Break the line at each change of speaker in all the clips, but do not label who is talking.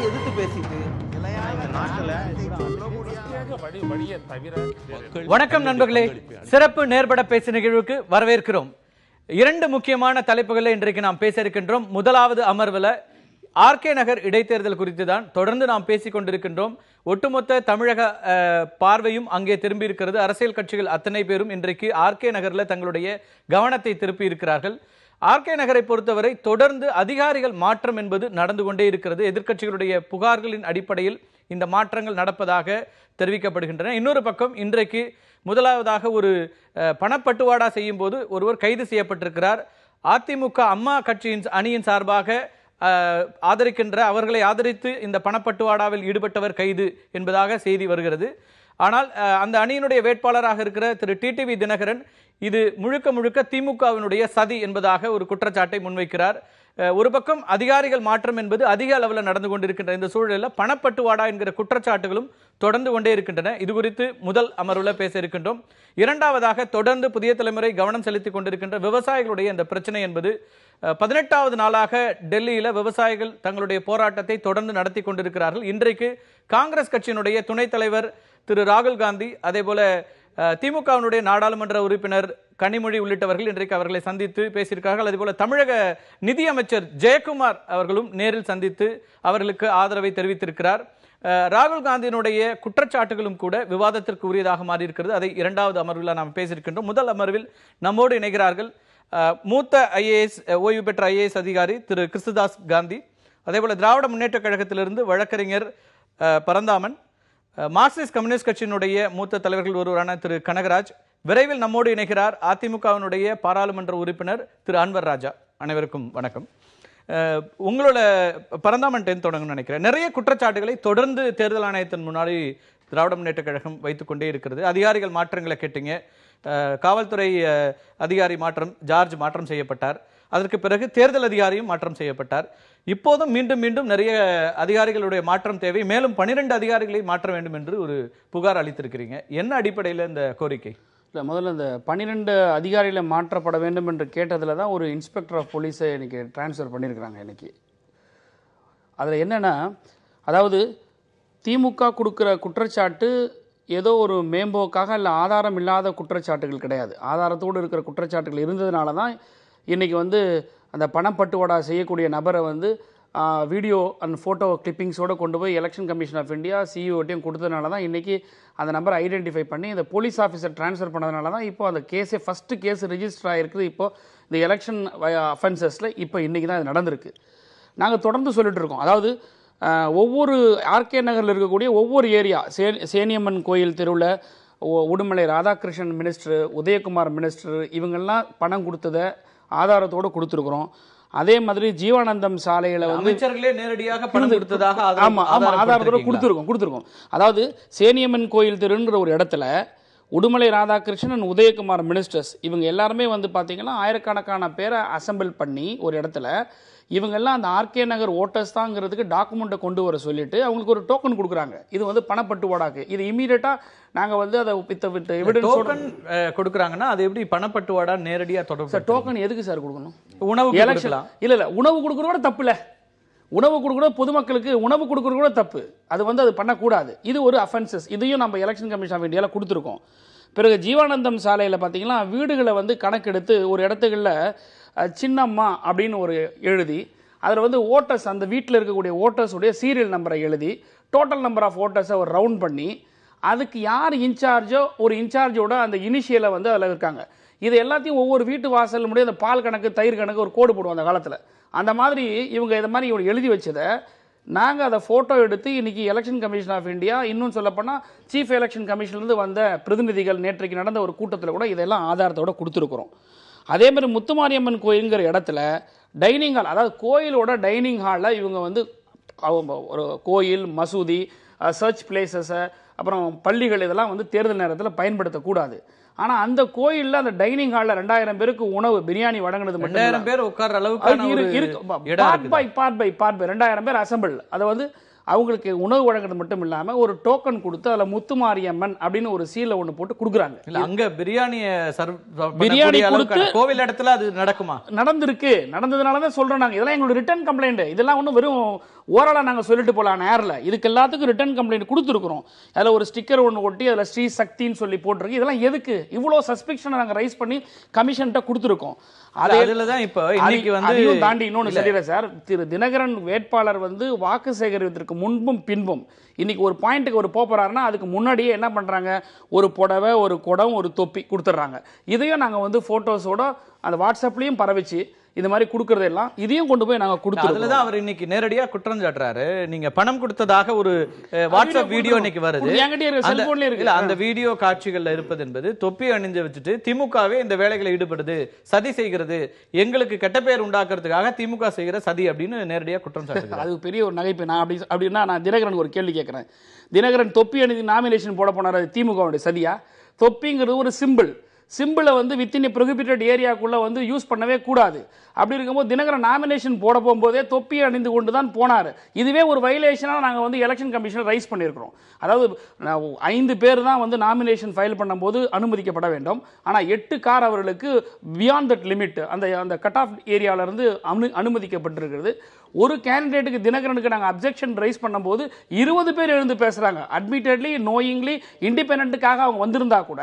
எதிர்த்து பேசிட்டு
வணக்கம் நண்பர்களே, சிறப்பு நேர்பட பேசு நிகழ்வுக்கு வரவேற்கிறோம். இரண்டு முக்கியமான தலைப்புகளை இன்றைக்கு நாம் பேச இருக்கின்றோம். முதலாவது அமர்வுல ஆர்கே நகர் இடைத்தேர்தல் குறித்து தான் தொடர்ந்து நாம் பேசிக் கொண்டிருக்கின்றோம். ஒட்டுமொத்த தமிழக பார்வையும் அங்கே திரும்பி இருக்கிறது. அரசியல் கட்சிகள் அத்தனை பேரும் இன்றைக்கு ஆர்கே நகர்ல தங்களுடைய கவனத்தை திருப்பி இருக்கிறார்கள். ஆர்கே நகரை பொறுத்தவரை தொடர்ந்து அதிகாரிகள் மாற்றம் என்பது நடந்து கொண்டே இருக்கிறது. எதிர்க்கட்சிகளுடைய புகார்களின் அடிப்படையில் இந்த மாற்றங்கள் நடப்பதாக தெரிவிக்கப்படுகின்றன. இன்னொரு பக்கம் இன்றைக்கு முதலாவதாக ஒரு பணப்பட்டுவாடா செய்யும் போது ஒருவர் கைது செய்யப்பட்டிருக்கிறார். அதிமுக அம்மா கட்சியின் அணியின் சார்பாக ஆதரிக்கின்ற அவர்களை ஆதரித்து இந்த பணப்பட்டுவாடாவில் ஈடுபட்டவர் கைது என்பதாக செய்தி வருகிறது. ஆனால் அந்த அணியினுடைய வேட்பாளராக இருக்கிற திரு டிடிவி தினகரன் இது முழுக்க முழுக்க திமுகவினுடைய சதி என்பதாக ஒரு குற்றச்சாட்டை முன்வைக்கிறார். ஒரு பக்கம் அதிகாரிகள் மாற்றம் என்பது அதிக அளவில் நடந்து கொண்டிருக்கின்ற இந்த சூழலில் பணப்பட்டுவாடா என்கிற குற்றச்சாட்டுகளும் தொடர்ந்து கொண்டே இருக்கின்றன. இது குறித்து முதல் அமர்வில் பேச இருக்கின்றோம். இரண்டாவதாக தொடர்ந்து புதிய தலைமுறை கவனம் செலுத்திக் கொண்டிருக்கின்ற விவசாயிகளுடைய இந்த பிரச்சனை என்பது 18வது நாளாக டெல்லியில விவசாயிகள் தங்களுடைய போராட்டத்தை தொடர்ந்து நடத்தி கொண்டிருக்கிறார்கள். இன்றைக்கு காங்கிரஸ் கட்சியினுடைய துணைத் தலைவர் திரு ராகுல் காந்தி, அதே போல திமுகவினுடைய நாடாளுமன்ற உறுப்பினர் கனிமொழி உள்ளிட்டவர்கள் இன்றைக்கு அவர்களை சந்தித்து பேசியிருக்கிறார்கள். அதே போல தமிழக நிதியமைச்சர் ஜெயக்குமார் அவர்களும் நேரில் சந்தித்து அவர்களுக்கு ஆதரவை தெரிவித்திருக்கிறார். ராகுல் காந்தியினுடைய குற்றச்சாட்டுகளும் கூட விவாதத்திற்கு உரியதாக மாறி இருக்கிறது. அதை இரண்டாவது அமர்வில் நாம் பேசியிருக்கின்றோம். முதல் அமர்வில் நம்மோடு இணைகிறார்கள் மூத்த ஐஏஎஸ் ஓய்வு பெற்ற ஐஏஎஸ் அதிகாரி திரு கிறிஸ்துதாஸ் காந்தி, அதே போல திராவிட முன்னேற்ற கழகத்திலிருந்து வழக்கறிஞர் பரந்தாமன், மார்க்சிஸ்ட் கம்யூனிஸ்ட் கட்சியினுடைய மூத்த தலைவர்கள் ஒருவரான திரு கனகராஜ், விரைவில் நம்மோடு இணைகிறார் அதிமுகவினுடைய பாராளுமன்ற உறுப்பினர் திரு அன்வர் ராஜா. அனைவருக்கும் வணக்கம். உங்களோட பரந்தாமன் தொடங்கணும்னு நினைக்கிறேன். நிறைய குற்றச்சாட்டுகளை தொடர்ந்து தேர்தல் ஆணையத்தின் முன்னாடி திராவிட முன்னேற்ற கழகம் வைத்துக் கொண்டே இருக்கிறது. அதிகாரிகள் மாற்றங்களை கேட்டீங்க. காவல்துறை அதிகாரி ஜார்ஜ் மாற்றம் செய்யப்பட்டார். அதற்கு பிறகு தேர்தல் அதிகாரியும் மாற்றம் செய்யப்பட்டார். இப்போதும் மீண்டும் மீண்டும் நிறைய அதிகாரிகளுடைய மாற்றம் தேவை, மேலும் 12 அதிகாரிகளை மாற்ற வேண்டும் என்று ஒரு புகார் அளித்திருக்கிறீங்க. என்ன அடிப்படையில் இந்த கோரிக்கை?
இல்லை, முதல்ல இந்த 12 அதிகாரிகளை மாற்றப்பட வேண்டும் என்று கேட்டதில் தான் ஒரு இன்ஸ்பெக்டர் ஆஃப் போலீஸை இன்னைக்கு டிரான்ஸ்ஃபர் பண்ணியிருக்கிறாங்க. இன்னைக்கு அதில் என்னென்னா, அதாவது திமுக கொடுக்குற குற்றச்சாட்டு ஏதோ ஒரு மேம்போக்காக இல்லை ஆதாரம் இல்லாத குற்றச்சாட்டுகள் கிடையாது. ஆதாரத்தோடு இருக்கிற குற்றச்சாட்டுகள் இருந்ததுனால தான் இன்றைக்கி அந்த பணப்பட்டுவாடா செய்யக்கூடிய நபரை வீடியோ அண்ட் ஃபோட்டோ கிளிப்பிங்ஸோடு கொண்டு போய் எலெக்ஷன் கமிஷன் ஆஃப் இந்தியா சிஇஓட்டையும் கொடுத்ததுனால தான் இன்றைக்கி அந்த நம்பரை ஐடென்டிஃபை பண்ணி இந்த போலீஸ் ஆஃபீஸர் ட்ரான்ஸ்ஃபர் பண்ணதுனால தான் இப்போ அந்த கேஸே ஃபஸ்ட்டு கேஸ் ரிஜிஸ்டர் ஆகிருக்குது. இப்போது இந்த எலெக்ஷன் அஃபென்சஸில் இப்போ இன்றைக்கி தான் இது நடந்திருக்கு. நாங்கள் தொடர்ந்து சொல்லிட்டு இருக்கோம். அதாவது ஒவ்வொரு ஆர்கே நகரில் இருக்கக்கூடிய ஒவ்வொரு ஏரியா, சேனியம்மன் கோயில் தெருவில் உடுமலை ராதாகிருஷ்ணன் மினிஸ்டர், உதயகுமார் மினிஸ்டர், இவங்கெல்லாம் பணம் கொடுத்ததை ஆதாரத்தோடு கொடுத்துருக்குறோம். அதே மாதிரி ஜீவானந்தம் சாலையில்
அமைச்சர்களே நேரடியாக பணம் கொடுத்ததாக
ஆதாரத்தோடு கொடுத்துருக்கோம். அதாவது சேனியம்மன் கோயில் தெருன்ற ஒரு இடத்துல உடுமலை ராதாகிருஷ்ணன், உதயகுமார் மினிஸ்டர்ஸ் இவங்க எல்லாருமே பார்த்தீங்கன்னா ஆயிரக்கணக்கான பேரை அசம்பிள் பண்ணி ஒரு இடத்துல இவங்கெல்லாம் அந்த ஆர்கே நகர் ஓட்டர்ஸ் தாங்கிறதுக்கு டாக்குமெண்ட்டை கொண்டு வர சொல்லிட்டு அவங்களுக்கு ஒரு டோக்கன் கொடுக்குறாங்க. இது பணப்பட்டுவாடாக்கு. இது இமீடியட்டா நாங்கள் அதை வித் எவிடன்ஸ்
கொடுக்குறாங்கன்னா அது எப்படி பணப்பட்டுவாடா நேரடியாக தொடர்பு?
சார், டோக்கன் எதுக்கு சார் கொடுக்கணும்?
உணவு
எலெக்ஷன் இல்லை, உணவு கொடுக்குறதோட தப்பு இல்லை. உணவு கொடுக்குறது பொதுமக்களுக்கு உணவு கொடுக்குறது கூட தப்பு. அது பண்ணக்கூடாது. இது ஒரு அஃபென்சஸ். இதையும் நம்ம எலெக்ஷன் கமிஷன் ஆஃப் இந்தியாவில் கொடுத்துருக்கோம். பிறகு ஜீவானந்தம் சாலையில் பார்த்தீங்கன்னா வீடுகளை கணக்கெடுத்து ஒரு இடத்துகளில் சின்னம்மா அப்படின்னு ஒரு எழுதி அதில் ஓட்டர்ஸ், அந்த வீட்டில் இருக்கக்கூடிய ஓட்டர்ஸுடைய சீரியல் நம்பரை எழுதி டோட்டல் நம்பர் ஆஃப் ஓட்டர்ஸை ஒரு ரவுண்ட் பண்ணி அதுக்கு யார் இன்சார்ஜோ ஒரு இன்சார்ஜோட அந்த இனிஷியலை அதில் இருக்காங்க. இது எல்லாத்தையும் ஒவ்வொரு வீட்டு வாசல் முடிய அந்த பால் கணக்கு, தயிர் கணக்கு ஒரு கோடு போடுவோம் அந்த காலத்தில். அந்த மாதிரி இவங்க இதை மாதிரி எழுதி வச்சதை நாங்கள் அதை ஃபோட்டோ எடுத்து இன்றைக்கி எலெக்ஷன் கமிஷன் ஆஃப் இந்தியா, இன்னும் சொல்லப்போனால் சீஃப் எலெக்ஷன் கமிஷன்லேருந்து வந்த பிரதிநிதிகள் நேற்றைக்கு நடந்த ஒரு கூட்டத்தில் கூட இதெல்லாம் ஆதாரத்தோடு கொடுத்துருக்குறோம். அதே மாதிரி முத்துமாரியம்மன் கோயிலுங்கிற இடத்துல டைனிங் ஹால், அதாவது கோயிலோட டைனிங் ஹாலில் இவங்க ஒரு கோயில், மசூதி, சர்ச் பிளேசஸை, அப்புறம் பள்ளிகள் இதெல்லாம் தேர்தல் நேரத்தில் பயன்படுத்தக்கூடாது. ஆனால் அந்த கோயிலில் அந்த டைனிங் ஹாலில் 2000 பேருக்கு உணவு பிரியாணி வழங்கினது மட்டும்
2000 பேர் உட்கார்ற அளவுக்கு
பார்ட் பை 2000 பேர் அசம்பிள். அதை அவங்களுக்கு உணவு வழங்குறது மட்டும் இல்லாமல் ஒரு டோக்கன் கொடுத்து அதில் முத்துமாரியம்மன் அப்படின்னு ஒரு சீலை ஒன்று போட்டு கொடுக்குறாங்க.
இல்ல அங்க
பிரியாணி கொடுத்து
கோவில் இடத்துல அது நடக்குமா?
நடந்ததுனால தான் சொல்றோம் நாங்கள். இதெல்லாம் எங்களோட ரிட்டர்ன் கம்ப்ளைண்ட். இதெல்லாம் ஒன்றும் வெறும் ஓரளவு நாங்கள் சொல்லிட்டு போகலாம் நேரில். இதுக்கு எல்லாத்துக்கும் ரிட்டர்ன் கம்ப்ளைண்ட் கொடுத்துருக்குறோம். அதில் ஒரு ஸ்டிக்கர் ஒன்று ஒட்டி அதில் ஸ்ரீ சக்தின்னு சொல்லி போட்டிருக்கு. இதெல்லாம் எதுக்கு இவ்வளோ சஸ்பெக்ஷனை நாங்கள் ரைஸ் பண்ணி கமிஷன்கிட்ட கொடுத்துருக்கோம்.
அதுலதான் இப்போ இன்னைக்கு வந்து
தாண்டி இன்னொன்று சொல்லிடுறேன் சார். திரு தினகரன் வேட்பாளர் வந்து வாக்கு சேகரிப்பதற்கு முன்பும் பின்பும் இன்னைக்கு ஒரு பாயிண்ட்டுக்கு ஒரு போறாருன்னா அதுக்கு முன்னாடியே என்ன பண்றாங்க, ஒரு புடவை, ஒரு குடம், ஒரு தொப்பி கொடுத்துட்றாங்க. இதையும் நாங்கள் வந்து போட்டோஸோட அந்த வாட்ஸ்அப்லயும் பரவிச்சு இந்த மாதிரி கொடுக்கறதெல்லாம் இதையும் கொண்டு போய் நாங்க கொடுத்துறோம்.
அதுலதான் அவர் இன்னைக்கு நேரடியா குற்றம் சாட்டுறாரு. நீங்க பணம் கொடுத்ததாக ஒரு வாட்ஸ்அப் வீடியோ இன்னைக்கு வருது. அந்த வீடியோ காட்சிகள்ல இருப்பது என்பது தொப்பி அணிஞ்சு வச்சுட்டு திமுகவே இந்த வேலைகளை ஈடுபடுது, சதி செய்கிறது, எங்களுக்கு கெட்ட பெயர் உண்டாக்குறதுக்காக திமுக செய்கிற சதி அப்படின்னு நேரடியா குற்றம் சாட்டுறாரு.
அது பெரிய ஒரு நகைப்பு. நான் அப்படின்னா நான் தினகரன் ஒரு கேள்வி கேட்கிறேன். தினகரன் தொப்பி அணிந்து நாமினேஷன் போட போனார், திமுகவுடைய சதியா? தொப்பிங்கிறது ஒரு சிம்பிளை வந்து வித்தின் ப்ரொஹிபிட்டட் ஏரியாக்குள்ள வந்து யூஸ் பண்ணவே கூடாது. அப்படி இருக்கும்போது தினகரன் நாமினேஷன் போட போகும்போதே தொப்பி அணிந்து கொண்டு தான் போனார். இதுவே ஒரு வயலேஷனாக நாங்கள் வந்து எலெக்ஷன் கமிஷன் ரைஸ் பண்ணியிருக்கிறோம். அதாவது 5 பேர் தான் வந்து நாமினேஷன் ஃபைல் பண்ணும்போது அனுமதிக்கப்பட வேண்டும். ஆனால் 8 கார் அவர்களுக்கு பியாண்ட் தட் லிமிட், அந்த கட் ஆஃப் ஏரியாவிலிருந்து அனுமதிக்கப்பட்டிருக்கிறது. ஒரு கேண்டிடேட்டுக்கு தினகரனுக்கு நாங்கள் அப்ஜெக்ஷன் ரைஸ் பண்ணும்போது 20 பேர் எழுந்து பேசுகிறாங்க. அட்மிட்டட்லி நோயிங்லி இண்டிபெண்டன்ட்டுக்காக அவங்க வந்திருந்தா கூட,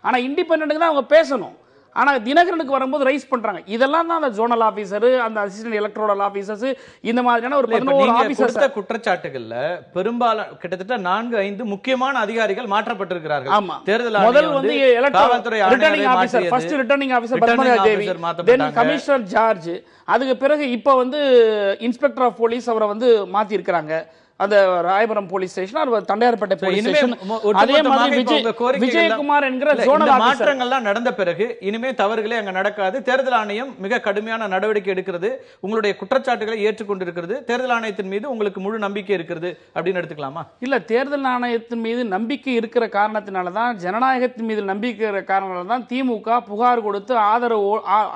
ஆனால் இண்டிபெண்டன்ட்டுக்கு தான் அவங்க பேசணும். ஆனால் தினகரனுக்கு வரும்போது ரைஸ் பண்றாங்க. இதெல்லாம் தான் அந்த ஜோனல் ஆபீசர், அந்த அசிஸ்டன்ட் எலக்ட்ரல் ஆபீசர்ஸ், இந்த மாதிரியான ஒரு 11 ஆபீசர்ஸ்
குற்றச்சாட்டுகள்ல பெரும்பாலும் கிட்டத்தட்ட 4-5 முக்கியமான அதிகாரிகள் மாற்றப்பட்டிருக்கிறார்கள்.
ஆமா, முதல் வந்து returning officer, first returning officer Padmaja Devi, then commissioner George, அதுக்கு பிறகு இப்ப வந்து இன்ஸ்பெக்டர் ஆஃப் போலீஸ் அவரை வந்து மாத்தி இருக்காங்க. அந்த Royapuram police station, Tondiarpet police station. அதே மாதிரி விஜயகுமார் என்கிற ஜோனல் ஆபீசர்
மாற்றங்கள்லாம் நடந்த பிறகு இனிமே தவறுகளே அங்க நடக்காது. தேர்தல் ஆணையம் மிக கடுமையான நடவடிக்கை எடுக்கிறது, உங்களுடைய குற்றச்சாட்டுகளை ஏற்றுக்கொண்டிருக்கிறது, தேர்தல் ஆணையத்தின் மீது உங்களுக்கு முழு நம்பிக்கை இருக்கிறது அப்படின்னு எடுத்துக்கலாமா?
இல்ல, தேர்தல் ஆணையத்தின் மீது நம்பிக்கை இருக்கிற காரணத்தினால தான், ஜனநாயகத்தின் மீது நம்பிக்கை இருக்கிற காரணத்தினால தான் திமுக புகார் கொடுத்து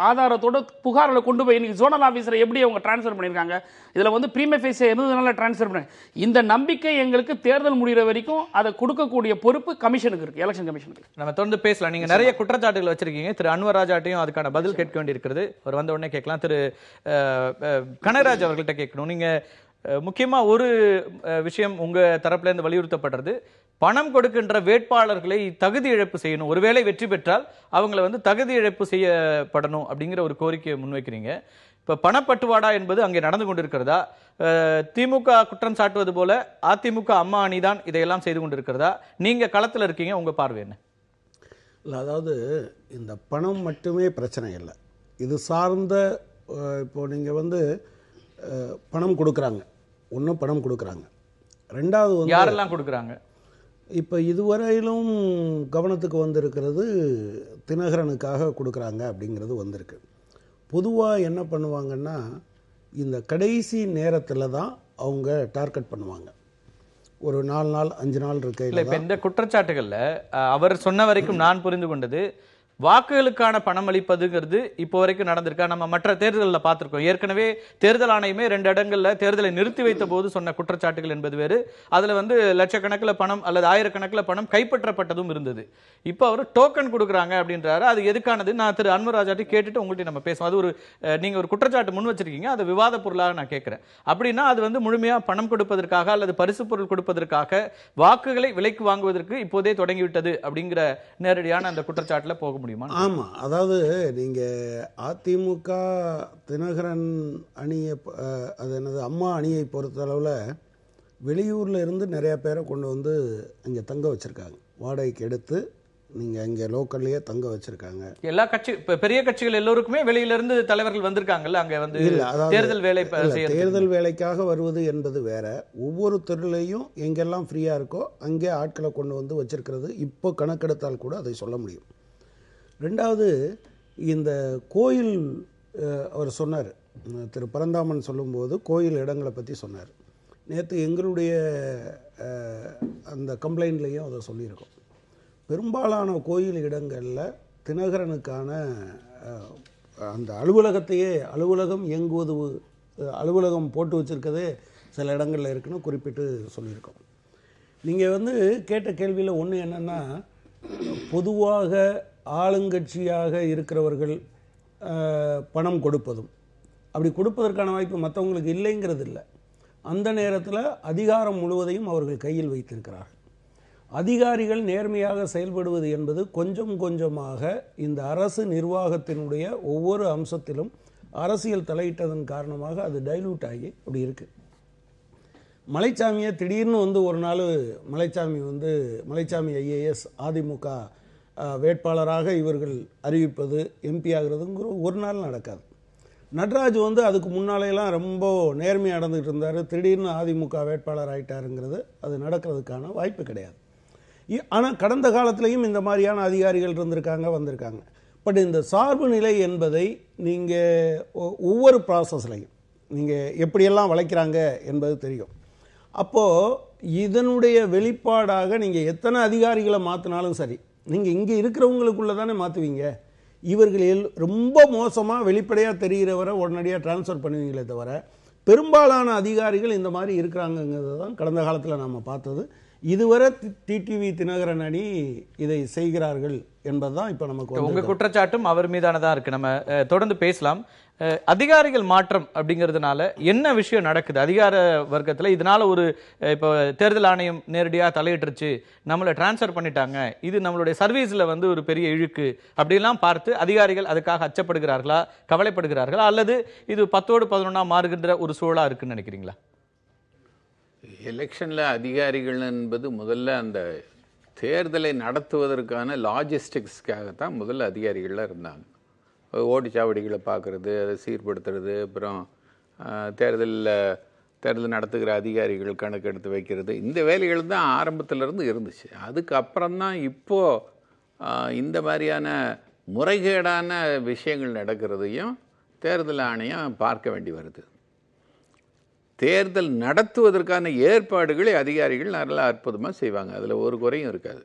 ஆதாரத்தோட புகார்களை கொண்டு போய் இன்னைக்கு ஜோனல் ஆபீசரை எப்படி அவங்க டிரான்ஸ்ஃபர் பண்ணிருக்காங்க. இதுல வந்து பிரீமிய ஃபேஸே இருந்ததுனால டிரான்ஸ்ஃபர் பண்ண. இந்த நம்பிக்கை எங்களுக்கு தேர்தல் முடிகிற வரைக்கும் அதை கொடுக்கக்கூடிய பொறுப்பு கமிஷனுக்கு இருக்கு, எலெக்ஷன் கமிஷனுக்கு.
நம்ம தொடர்ந்து பேசலாம். நீங்க நிறைய குற்றச்சாட்டுகள் வச்சிருக்கீங்க. திரு அன்வர் ராஜாட்டையும் அதுக்கான பதில் கேட்க வேண்டியிருக்கிறது. அவர் வந்த உடனே கேட்கலாம். திரு கனகராஜ் அவர்கள்ட்ட கேட்கணும். நீங்க முக்கியமா ஒரு விஷயம் உங்க தரப்புல இருந்து வலியுறுத்தப்படுறது, பணம் கொடுக்கின்ற வேட்பாளர்களை தகுதி இழப்பு செய்யணும், ஒருவேளை வெற்றி பெற்றால் அவங்களை வந்து தகுதி இழப்பு செய்யப்படணும் அப்படிங்கிற ஒரு கோரிக்கையை முன்வைக்கிறீங்க. இப்ப பணப்பட்டுவாடா என்பது அங்கே நடந்து கொண்டிருக்கிறதா? திமுக குற்றம் சாட்டுவது போல அதிமுக அம்மா அணிதான் இதையெல்லாம் செய்து கொண்டிருக்கிறதா? நீங்க களத்தில் இருக்கீங்க, உங்க பார்வை என்ன?
இல்லை, அதாவது இந்த பணம் மட்டுமே பிரச்சனை இல்லை. இது சார்ந்த இப்போ நீங்கள் வந்து பணம் கொடுக்குறாங்க, ஒன்று பணம் கொடுக்குறாங்க, ரெண்டாவது வந்து
யாரெல்லாம் கொடுக்குறாங்க?
இப்போ இதுவரையிலும் கவனத்துக்கு வந்திருக்கிறது தினகரனுக்காக கொடுக்குறாங்க அப்படிங்கிறது வந்திருக்கு. பொதுவாக என்ன பண்ணுவாங்கன்னா, இந்த கடைசி நேரத்தில் தான் அவங்க டார்கெட் பண்ணுவாங்க. ஒரு 4 நாள் 5 நாள் இருக்கு.
இப்போ இந்த குற்றச்சாட்டுகள்ல அவர் சொன்ன வரைக்கும் நான் புரிந்து கொண்டது, வாக்குகளுக்கான பணம் அளிப்பதுங்கிறது இப்போ வரைக்கும் நடந்திருக்கா? நம்ம மற்ற தேர்தலில் பார்த்திருக்கோம். ஏற்கனவே தேர்தல் ஆணையமே 2 இடங்கள்ல தேர்தலை நிறுத்தி வைத்த போது சொன்ன குற்றச்சாட்டுகள் என்பது வேறு. அதுல வந்து லட்சக்கணக்கில் பணம் அல்லது ஆயிரக்கணக்கில் பணம் கைப்பற்றப்பட்டதும் இருந்தது. இப்போ அவர் டோக்கன் கொடுக்குறாங்க அப்படின்றாரு. அது எதுக்கானது? நான் திரு அன்வர் ராஜாட்டி கேட்டுட்டு உங்கள்கிட்ட நம்ம பேசுவோம். அது ஒரு நீங்க ஒரு குற்றச்சாட்டு முன் வச்சிருக்கீங்க, அது விவாத பொருளாக நான் கேட்கிறேன். அப்படின்னா அது வந்து முழுமையா பணம் கொடுப்பதற்காக அல்லது பரிசு பொருள் கொடுப்பதற்காக, வாக்குகளை விலைக்கு வாங்குவதற்கு இப்போதே தொடங்கிவிட்டது அப்படிங்கிற நேரடியான அந்த குற்றச்சாட்டுல போக முடியுமா?
ஆமாம், அதாவது நீங்கள் அதிமுக தினகரன் அணியை, அது என்னது அம்மா அணியை பொறுத்தளவில் வெளியூரில் இருந்து நிறையா பேரை கொண்டு வந்து அங்கே தங்க வச்சுருக்காங்க, வாடகைக்கு எடுத்து நீங்கள் அங்கே லோக்கல்லையே தங்க வச்சுருக்காங்க.
எல்லா கட்சி பெரிய கட்சிகள் எல்லோருக்குமே வெளியிலிருந்து தலைவர்கள் வந்திருக்காங்கல்ல அங்கே வந்து தேர்தல் வேலை.
தேர்தல் வேலைக்காக வருவது என்பது வேற. ஒவ்வொரு தெருலையும் எங்கெல்லாம் ஃப்ரீயாக இருக்கோ அங்கே ஆட்களை கொண்டு வந்து வச்சிருக்கிறது இப்போ கணக்கெடுத்தால் கூட அதை சொல்ல முடியும். ரெண்டாவது, இந்த கோயில் அவர் சொன்னார், திரு பரந்தாமன் சொல்லும்போது கோயில் இடங்களை பற்றி சொன்னார். நேற்று எங்களுடைய அந்த கம்ப்ளைண்ட்லேயும் அதை சொல்லியிருக்கோம். பெரும்பாலான கோயில் இடங்களில் தினகரனுக்கான அந்த அலுவலகத்தையே, அலுவலகம் இயங்குவது, அலுவலகம் போட்டு வச்சுருக்கதே சில இடங்களில் இருக்குன்னு குறிப்பிட்டு சொல்லியிருக்கோம். நீங்கள் வந்து கேட்ட கேள்வியில் ஒன்று என்னென்னா, பொதுவாக ஆளுங்கட்சியாக இருக்கிறவர்கள் பணம் கொடுப்பதும், அப்படி கொடுப்பதற்கான வாய்ப்பு மற்றவங்களுக்கு இல்லைங்கிறது இல்லை. அந்த நேரத்தில் அதிகாரம் முழுவதையும் அவர்கள் கையில் வைத்திருக்கிறார்கள். அதிகாரிகள் நேர்மையாக செயல்படுவது என்பது கொஞ்சம் கொஞ்சமாக இந்த அரசு நிர்வாகத்தினுடைய ஒவ்வொரு அம்சத்திலும் அரசியல் தலையிட்டதன் காரணமாக அது டைலூட் ஆகி அப்படி இருக்குது. மலைச்சாமியை திடீர்னு வந்து ஒரு நாள் மலைச்சாமி ஐஏஎஸ் அதிமுக வேட்பாளராக இவர்கள் அறிவிப்பது, எம்பி ஆகிறதுங்கிற ஒரு நாள் நடக்காது. நடராஜ் வந்து அதுக்கு முன்னாலேலாம் ரொம்ப நேர்மையாக நடந்துகிட்டு இருந்தார். திடீர்னு அதிமுக வேட்பாளர் ஆகிட்டாருங்கிறது அது நடக்கிறதுக்கான வாய்ப்பு கிடையாது. ஆனால் கடந்த காலத்திலையும் இந்த மாதிரியான அதிகாரிகள் வந்திருக்காங்க. பட் இந்த சார்பு நிலை என்பதை நீங்கள் ஒவ்வொரு ப்ராசஸ்லையும் நீங்கள் எப்படியெல்லாம் வளைக்கிறாங்க என்பது தெரியும். அப்போது இதனுடைய வெளிப்பாடாக நீங்கள் எத்தனை அதிகாரிகளை மாற்றினாலும் சரி, நீங்கள் இங்கே இருக்கிறவங்களுக்குள்ளே தானே மாற்றுவீங்க. இவர்கள் ரொம்ப மோசமாக வெளிப்படையாக தெரிகிறவரை உடனடியாக டிரான்ஸ்ஃபர் பண்ணுவீங்களே தவிர, பெரும்பாலான அதிகாரிகள் இந்த மாதிரி இருக்கிறாங்கங்கிறது தான் கடந்த காலத்தில் நாம் பார்த்தது. இதுவரை டிடிவி தினகரன் அணி இதை செய்கிறார்கள் என்பதுதான் இப்போ நமக்கு
உங்க குற்றச்சாட்டும் அவர் மீதானதான் இருக்கு. நம்ம தொடர்ந்து பேசலாம். அதிகாரிகள் மாற்றம் அப்படிங்கிறதுனால என்ன விஷயம் நடக்குது அதிகார வர்க்கத்தில்? இதனால ஒரு இப்போ தேர்தல் ஆணையம் நேரடியாக தலையிட்டுருச்சு, நம்மளை டிரான்ஸ்ஃபர் பண்ணிட்டாங்க, இது நம்மளுடைய சர்வீஸில் வந்து ஒரு பெரிய இழுக்கு அப்படிலாம் பார்த்து அதிகாரிகள் அதுக்காக அச்சப்படுகிறார்களா, கவலைப்படுகிறார்களா, அல்லது இது 10ஓடு 11 மாறுகின்ற ஒரு சூழலாக இருக்குன்னு நினைக்கிறீங்களா?
எலெக்ஷனில் அதிகாரிகள் என்பது முதல்ல அந்த தேர்தலை நடத்துவதற்கான லாஜிஸ்டிக்ஸ்க்காகத்தான் முதல்ல அதிகாரிகள்லாம் இருந்தாங்க. ஓடிச்சாவடிகளை பார்க்குறது, அதை சீர்படுத்துறது, அப்புறம் தேர்தல் நடத்துகிற அதிகாரிகள் கணக்கெடுத்து வைக்கிறது, இந்த வேலைகள் தான் ஆரம்பத்திலேருந்து இருந்துச்சு. அதுக்கப்புறம்தான் இப்போது இந்த மாதிரியான முறைகேடான விஷயங்கள் நடக்கிறதையும் தேர்தல் ஆணையம் பார்க்க வேண்டி வருது. தேர்தல் நடத்துவதற்கான ஏற்பாடுகளை அதிகாரிகள் நல்லா அற்புதமாக செய்வாங்க, அதில் ஒரு குறையும் இருக்காது.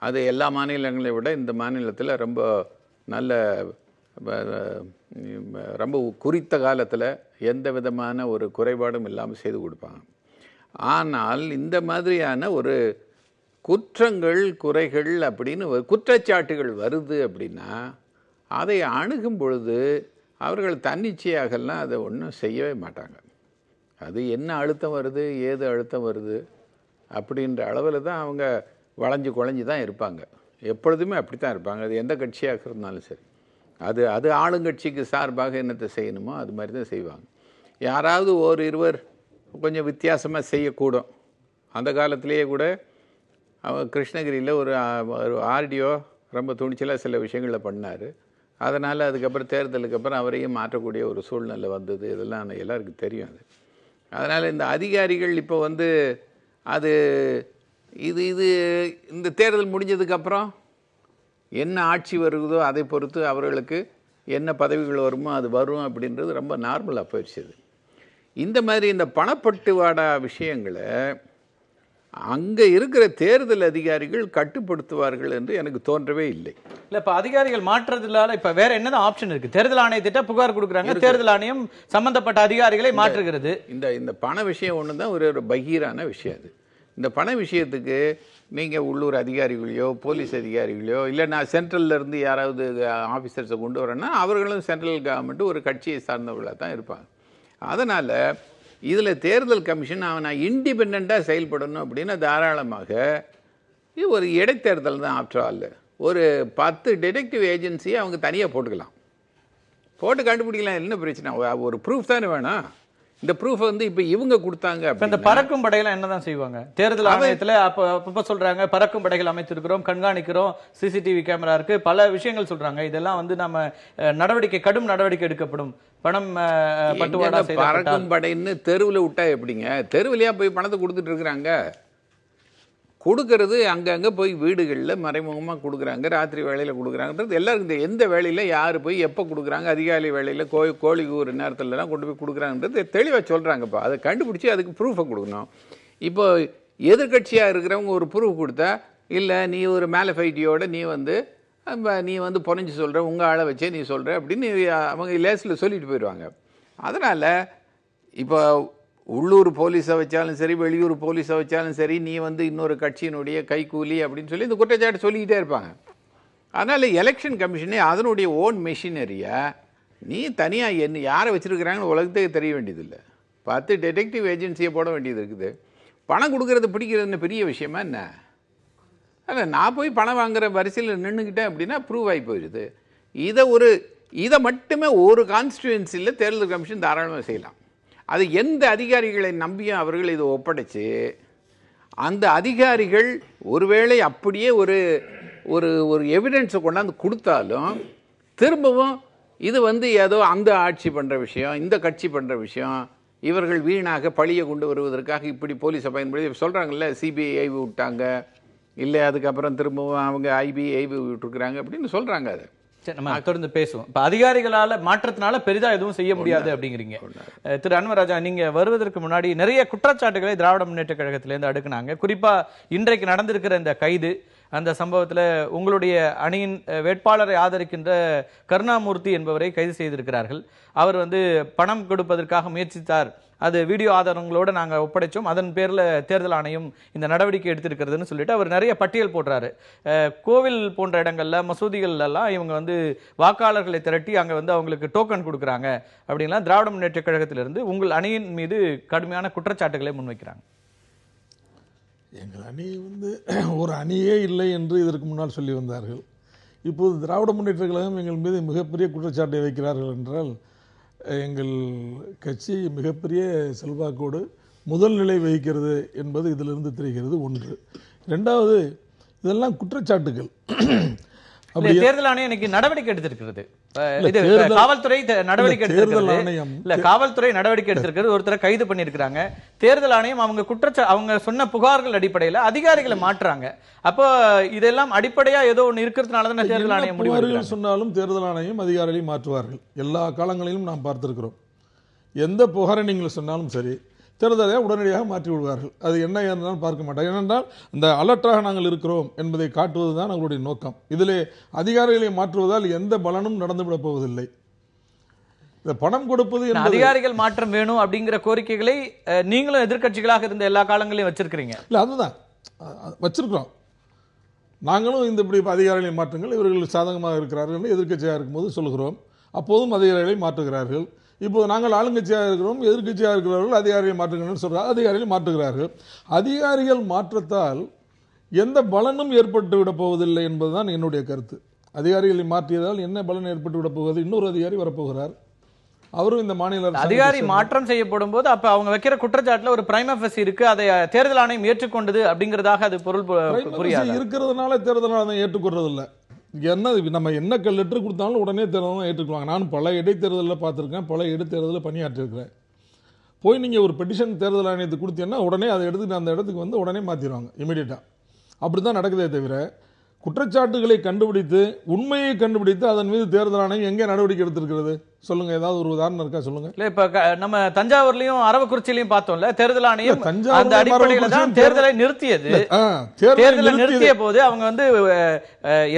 அது எல்லா மாநிலங்களை விட இந்த மாநிலத்தில் ரொம்ப நல்ல ரொம்ப குறித்த காலத்தில் எந்த விதமான ஒரு குறைபாடும் இல்லாமல் செய்து கொடுப்பாங்க. ஆனால் இந்த மாதிரியான ஒரு குற்றங்கள், குறைகள் அப்படின்னு குற்றச்சாட்டுகள் வருது அப்படின்னா அதை அணுகும் பொழுது அவர்கள் தன்னிச்சையாகலாம் அதை ஒன்றும் செய்யவே மாட்டாங்க. அது என்ன அழுத்தம் வருது, ஏது அழுத்தம் வருது அப்படின்ற அளவில் தான் அவங்க வளைஞ்சு குழஞ்சி தான் இருப்பாங்க. எப்பொழுதுமே அப்படி தான் இருப்பாங்க. அது எந்த கட்சியாக இருந்தாலும் சரி, அது ஆளுங்கட்சிக்கு சார்பாக என்னத்தை செய்யணுமோ அது மாதிரி தான் செய்வாங்க. யாராவது இருவர் கொஞ்சம் வித்தியாசமாக செய்யக்கூடும். அந்த காலத்திலேயே கூட அவர் கிருஷ்ணகிரியில் ஒரு ஆர்டிஓ ரொம்ப துணிச்சலாக சில விஷயங்களை பண்ணார். அதனால் அதுக்கப்புறம் தேர்தலுக்கு அப்புறம் அவரையும் மாற்றக்கூடிய ஒரு சூழ்நிலை வந்தது. இதெல்லாம் எல்லாருக்கும் தெரியும். அதனால் இந்த அதிகாரிகள் இப்போ அது இந்த தேர்தல் முடிஞ்சதுக்கப்புறம் என்ன ஆட்சி வருதோ அதை பொறுத்து அவர்களுக்கு என்ன பதவிகள் வருமோ அது வரும் அப்படின்றது ரொம்ப நார்மலாக போயிடுச்சு. இந்த மாதிரி இந்த பணப்பட்டுவாடா விஷயங்களை அங்கே இருக்கிற தேர்தல் அதிகாரிகள் கட்டுப்படுத்துவார்கள் என்று எனக்கு தோன்றவே இல்லை.
இல்லை, இப்போ அதிகாரிகள் மாற்றுறதுனால இப்போ வேற என்னதான் ஆப்ஷன் இருக்கு? தேர்தல் ஆணையத்திட்ட புகார் கொடுக்குறாங்க, தேர்தல் ஆணையம் சம்பந்தப்பட்ட அதிகாரிகளை மாற்றுகிறது.
இந்த பண விஷயம் ஒன்று தான் ஒரு பகீரான விஷயம். அது இந்த பண விஷயத்துக்கு நீங்கள் உள்ளூர் அதிகாரிகளையோ போலீஸ் அதிகாரிகளையோ இல்லை நான் சென்ட்ரல்லேருந்து யாராவது ஆஃபீஸர்ஸை கொண்டு வரேன்னா அவர்களும் சென்ட்ரல் கவர்மெண்ட் ஒரு கட்சியை சார்ந்தவர்களாக தான் இருப்பாங்க. அதனால் இதில் தேர்தல் கமிஷன் நான் இண்டிபெண்ட்டாக செயல்படணும் அப்படின்னா தாராளமாக இது ஒரு இடைத்தேர்தல் தான். ஆஃப்டர் ஆல் ஒரு 10 டிடெக்டிவ் ஏஜென்சியை அவங்க தனியாக போட்டு கண்டுபிடிக்கலாம். என்ன பிரச்சனை? ஒரு ப்ரூஃப் தானே வேணும். இந்த ப்ரூஃப் இப்போ இவங்க கொடுத்தாங்க.
இந்த பறக்கும் படைகள் என்னதான் செய்வாங்க? தேர்தல் ஆணையத்தில் அப்பப்போ சொல்றாங்க பறக்கும் படைகள் அமைத்திருக்கிறோம், கண்காணிக்கிறோம், சிசிடிவி கேமரா இருக்கு, பல விஷயங்கள் சொல்றாங்க. இதெல்லாம் நம்ம கடும் நடவடிக்கை எடுக்கப்படும். பணம் பட்டுவாடா
பறக்கும் படைன்னு தெருவில் விட்டா எப்படிங்க? தெருவிலையா போய் பணத்தை கொடுத்துட்டு இருக்கிறாங்க? கொடுக்கறது அங்கங்கே போய் வீடுகளில் மறைமுகமாக கொடுக்குறாங்க, ராத்திரி வேலையில் கொடுக்குறாங்கன்றது எல்லாருக்கும் எந்த வேலையில் யார் போய் எப்போ கொடுக்குறாங்க, அதிகாலை வேலையில் கோழி ஒரு நேரத்துலலாம் கொண்டு போய் கொடுக்குறாங்கன்றது தெளிவாக சொல்கிறாங்கப்பா. அதை கண்டுபிடிச்சி அதுக்கு ப்ரூஃபை கொடுக்கணும். இப்போ எதிர்கட்சியாக இருக்கிறவங்க ஒரு ப்ரூஃப் கொடுத்தா, இல்லை நீ ஒரு மேலஃபைட்டியோட நீ புனைஞ்சு சொல்கிற, உங்கள் ஆளை வச்சே நீ சொல்கிற அப்படின்னு அவங்க லேஸில் சொல்லிட்டு போயிடுவாங்க. அதனால் இப்போ உள்ளூர் போலீஸை வச்சாலும் சரி, வெளியூர் போலீஸை வச்சாலும் சரி, நீ வந்து இன்னொரு கட்சியினுடைய கைக்கூலி அப்படின்னு சொல்லி இந்த குற்றச்சாட்டு சொல்லிக்கிட்டே இருப்பாங்க. அதனால் எலெக்ஷன் கமிஷனே அதனுடைய ஓன் மெஷினரியை நீ தனியாக யாரை வச்சுருக்கிறாங்கன்னு உலகத்துக்கு தெரிய வேண்டியதில்லை. 10 டிடெக்டிவ் ஏஜென்சியை போட வேண்டியது இருக்குது. பணம் கொடுக்கறது பிடிக்கிறதுன்னு பெரிய விஷயமா என்ன? அதில் நான் போய் பணம் வாங்குற வரிசையில் நின்றுக்கிட்டேன் அப்படின்னா ப்ரூவ் ஆகி போயிடுது. இதை மட்டுமே ஒரு கான்ஸ்டியூன்சியில் தேர்தல் கமிஷன் தாராளமாக செய்யலாம். அது எந்த அதிகாரிகளை நம்பியும் அவர்கள் இதை ஒப்படைச்சு, அந்த அதிகாரிகள் ஒருவேளை அப்படியே ஒரு ஒரு ஒரு எவிடன்ஸை கொண்டாந்து கொடுத்தாலும் திரும்பவும் இது வந்து ஏதோ அந்த ஆட்சி பண்ணுற விஷயம், இந்த கட்சி பண்ணுற விஷயம், இவர்கள் வீணாக பழியை கொண்டு வருவதற்காக இப்படி போலீஸை பயன்படுத்தி சொல்கிறாங்கல்ல, சிபிஐ ஐவி விட்டாங்க, இல்லை அதுக்கப்புறம் திரும்பவும் அவங்க ஐபி ஐவி விட்டுருக்குறாங்க அப்படின்னு சொல்கிறாங்க. அதை
நம்ம தொடர்ந்து பேசுவோம். இப்ப அதிகாரிகளால மாற்றத்தினால பெரிதா எதுவும் செய்ய முடியாது அப்படிங்கிறீங்க. திரு அன்வர் ராஜா, நீங்க வருவதற்கு முன்னாடி நிறைய குற்றச்சாட்டுகளை திராவிட முன்னேற்ற கழகத்திலேருந்து அடுக்குனாங்க. குறிப்பா இன்றைக்கு நடந்திருக்கிற இந்த கைது, அந்த சம்பவத்தில் உங்களுடைய அணியின் வேட்பாளரை ஆதரிக்கின்ற கருணாமூர்த்தி என்பவரை கைது செய்திருக்கிறார்கள். அவர் வந்து பணம் கொடுப்பதற்காக முயற்சித்தார், அது வீடியோ ஆதாரங்களோடு நாங்கள் ஒப்படைச்சோம், அதன் பேரில் தேர்தல் ஆணையம் இந்த நடவடிக்கை எடுத்திருக்கிறதுன்னு சொல்லிட்டு அவர் நிறைய பட்டியல் போடுறாரு. கோவில் போன்ற இடங்கள்ல, மசூதிகள்லாம் இவங்க வந்து வாக்காளர்களை திரட்டி அங்கே வந்து அவங்களுக்கு டோக்கன் கொடுக்குறாங்க அப்படின்லாம் திராவிட முன்னேற்ற கழகத்திலிருந்து உங்கள் அணியின் மீது கடுமையான குற்றச்சாட்டுகளை முன்வைக்கிறாங்க.
எங்கள் அணி வந்து ஒரு அணியே இல்லை என்று இதற்கு முன்னால் சொல்லி வந்தார்கள். இப்போது திராவிட முன்னேற்ற கழகம் எங்கள் மீது மிகப்பெரிய குற்றச்சாட்டை வைக்கிறார்கள் என்றால், எங்கள் கட்சி மிகப்பெரிய செல்வாக்கோடு முதல் நிலை வகிக்கிறது என்பது இதிலிருந்து தெரிகிறது. ஒன்று. இரண்டாவது, இதெல்லாம் குற்றச்சாட்டுகள்.
தேர்தல் ஆணையம் இன்னைக்கு நடவடிக்கை எடுத்திருக்கிறது. காவல்துறை நடவடிக்கை எடுத்திருக்கிறது. காவல்துறை நடவடிக்கை எடுத்திருக்கிறது. ஒருத்தரை கைது பண்ணிருக்காங்க. தேர்தல் ஆணையம் அவங்க சொன்ன புகார்கள் அடிப்படையில் அதிகாரிகளை மாற்றாங்க. அப்போ இதெல்லாம் அடிப்படையா ஏதோ ஒன்று இருக்கிறதுனால தான் தேர்தல் ஆணையம் முடிவு
சொன்னாலும் தேர்தல் ஆணையம் அதிகாரிகளை மாற்றுவார்கள். எல்லா காலங்களிலும் நாம் பார்த்திருக்கிறோம். எந்த புகாரை நீங்கள் சொன்னாலும் சரி, தேர்தலை உடனடியாக மாற்றி விடுவார்கள். அது என்ன இருந்தாலும் பார்க்க மாட்டாங்க. ஏனென்றால் அந்த அலர்ட்டாக நாங்கள் இருக்கிறோம் என்பதை காட்டுவதுதான் அவர்களுடைய நோக்கம். இதிலே அதிகாரிகளை மாற்றுவதால் எந்த பலனும் நடந்துவிடப் போவதில்லை. இந்த பணம் கொடுப்பது,
அதிகாரிகள் மாற்றம் வேணும் அப்படிங்கிற கோரிக்கைகளை நீங்களும் எதிர்க்கட்சிகளாக இருந்த எல்லா காலங்களையும் வச்சிருக்கிறீங்க.
இல்லை, அதுதான் வச்சிருக்கிறோம். நாங்களும் இந்த இப்படி அதிகாரிகளை மாற்றுங்கள், இவர்கள் சாதகமாக இருக்கிறார்கள் எதிர்க்கட்சியாக இருக்கும்போது சொல்லுகிறோம். அப்போதும் அதிகாரிகளை மாற்றுகிறார்கள். இப்போது நாங்கள் ஆளுங்கட்சியாக இருக்கிறோம், எதிர்கட்சியாக இருக்கிறவர்கள் அதிகாரிகளை மாற்றுகிறோம் சொல்கிறார், அதிகாரிகளை மாற்றுகிறார்கள். அதிகாரிகள் மாற்றத்தால் எந்த பலனும் ஏற்பட்டு விட போவதில்லை என்பதுதான் என்னுடைய கருத்து. அதிகாரிகளை மாற்றியதால் என்ன பலன் ஏற்பட்டு விட போவது? இன்னொரு அதிகாரி வரப்போகிறார், அவரும் இந்த மாநில
அதிகாரி மாற்றம் செய்யப்படும் போது அப்ப அவங்க வைக்கிற குற்றச்சாட்டுல ஒரு பிரைம் ஆஃபீஸ் இருக்கு, அதை தேர்தல் ஆணையம் ஏற்றுக்கொண்டது அப்படிங்கிறதாக அது பொருள் புரியாது.
இருக்கிறதுனால தேர்தல் ஆணையம் ஏற்றுக்கொள்றது இல்லை. என்ன நம்ம என்ன லெட்டர் கொடுத்தாலும் உடனே தேர்தல் ஏற்றுக்குவாங்க. நான் பல இடைத்தேர்தலில் பார்த்துருக்கேன், பல இடைத்தேர்தலில் பணியாற்றிருக்கிறேன். போய் நீங்கள் ஒரு பெட்டிஷன் தேர்தல் ஆணையத்துக்கு கொடுத்தீங்கன்னா உடனே அதை எடுத்துட்டு அந்த இடத்துக்கு வந்து உடனே மாற்றிடுவாங்க இமீடியட்டாக. அப்படி தான் நடக்குதே தவிர, குற்றச்சாட்டுகளை கண்டுபிடித்து உண்மையை கண்டுபிடித்து அதன் மீது தேர்தல் ஆணையம் எங்கே நடவடிக்கை எடுத்திருக்கிறது சொல்லுங்க? ஏதாவது ஒரு உதாரணம் இருக்கா சொல்லுங்க.
இல்ல, இப்ப நம்ம தஞ்சாவூர்லயும் அரவக்குறிச்சியிலையும் பார்த்தோம்ல, தேர்தல் ஆணையம் அந்த அடிப்படையில தான் தேர்தலை நிறுத்தியது. தேர்தலை நிறுத்திய போது அவங்க வந்து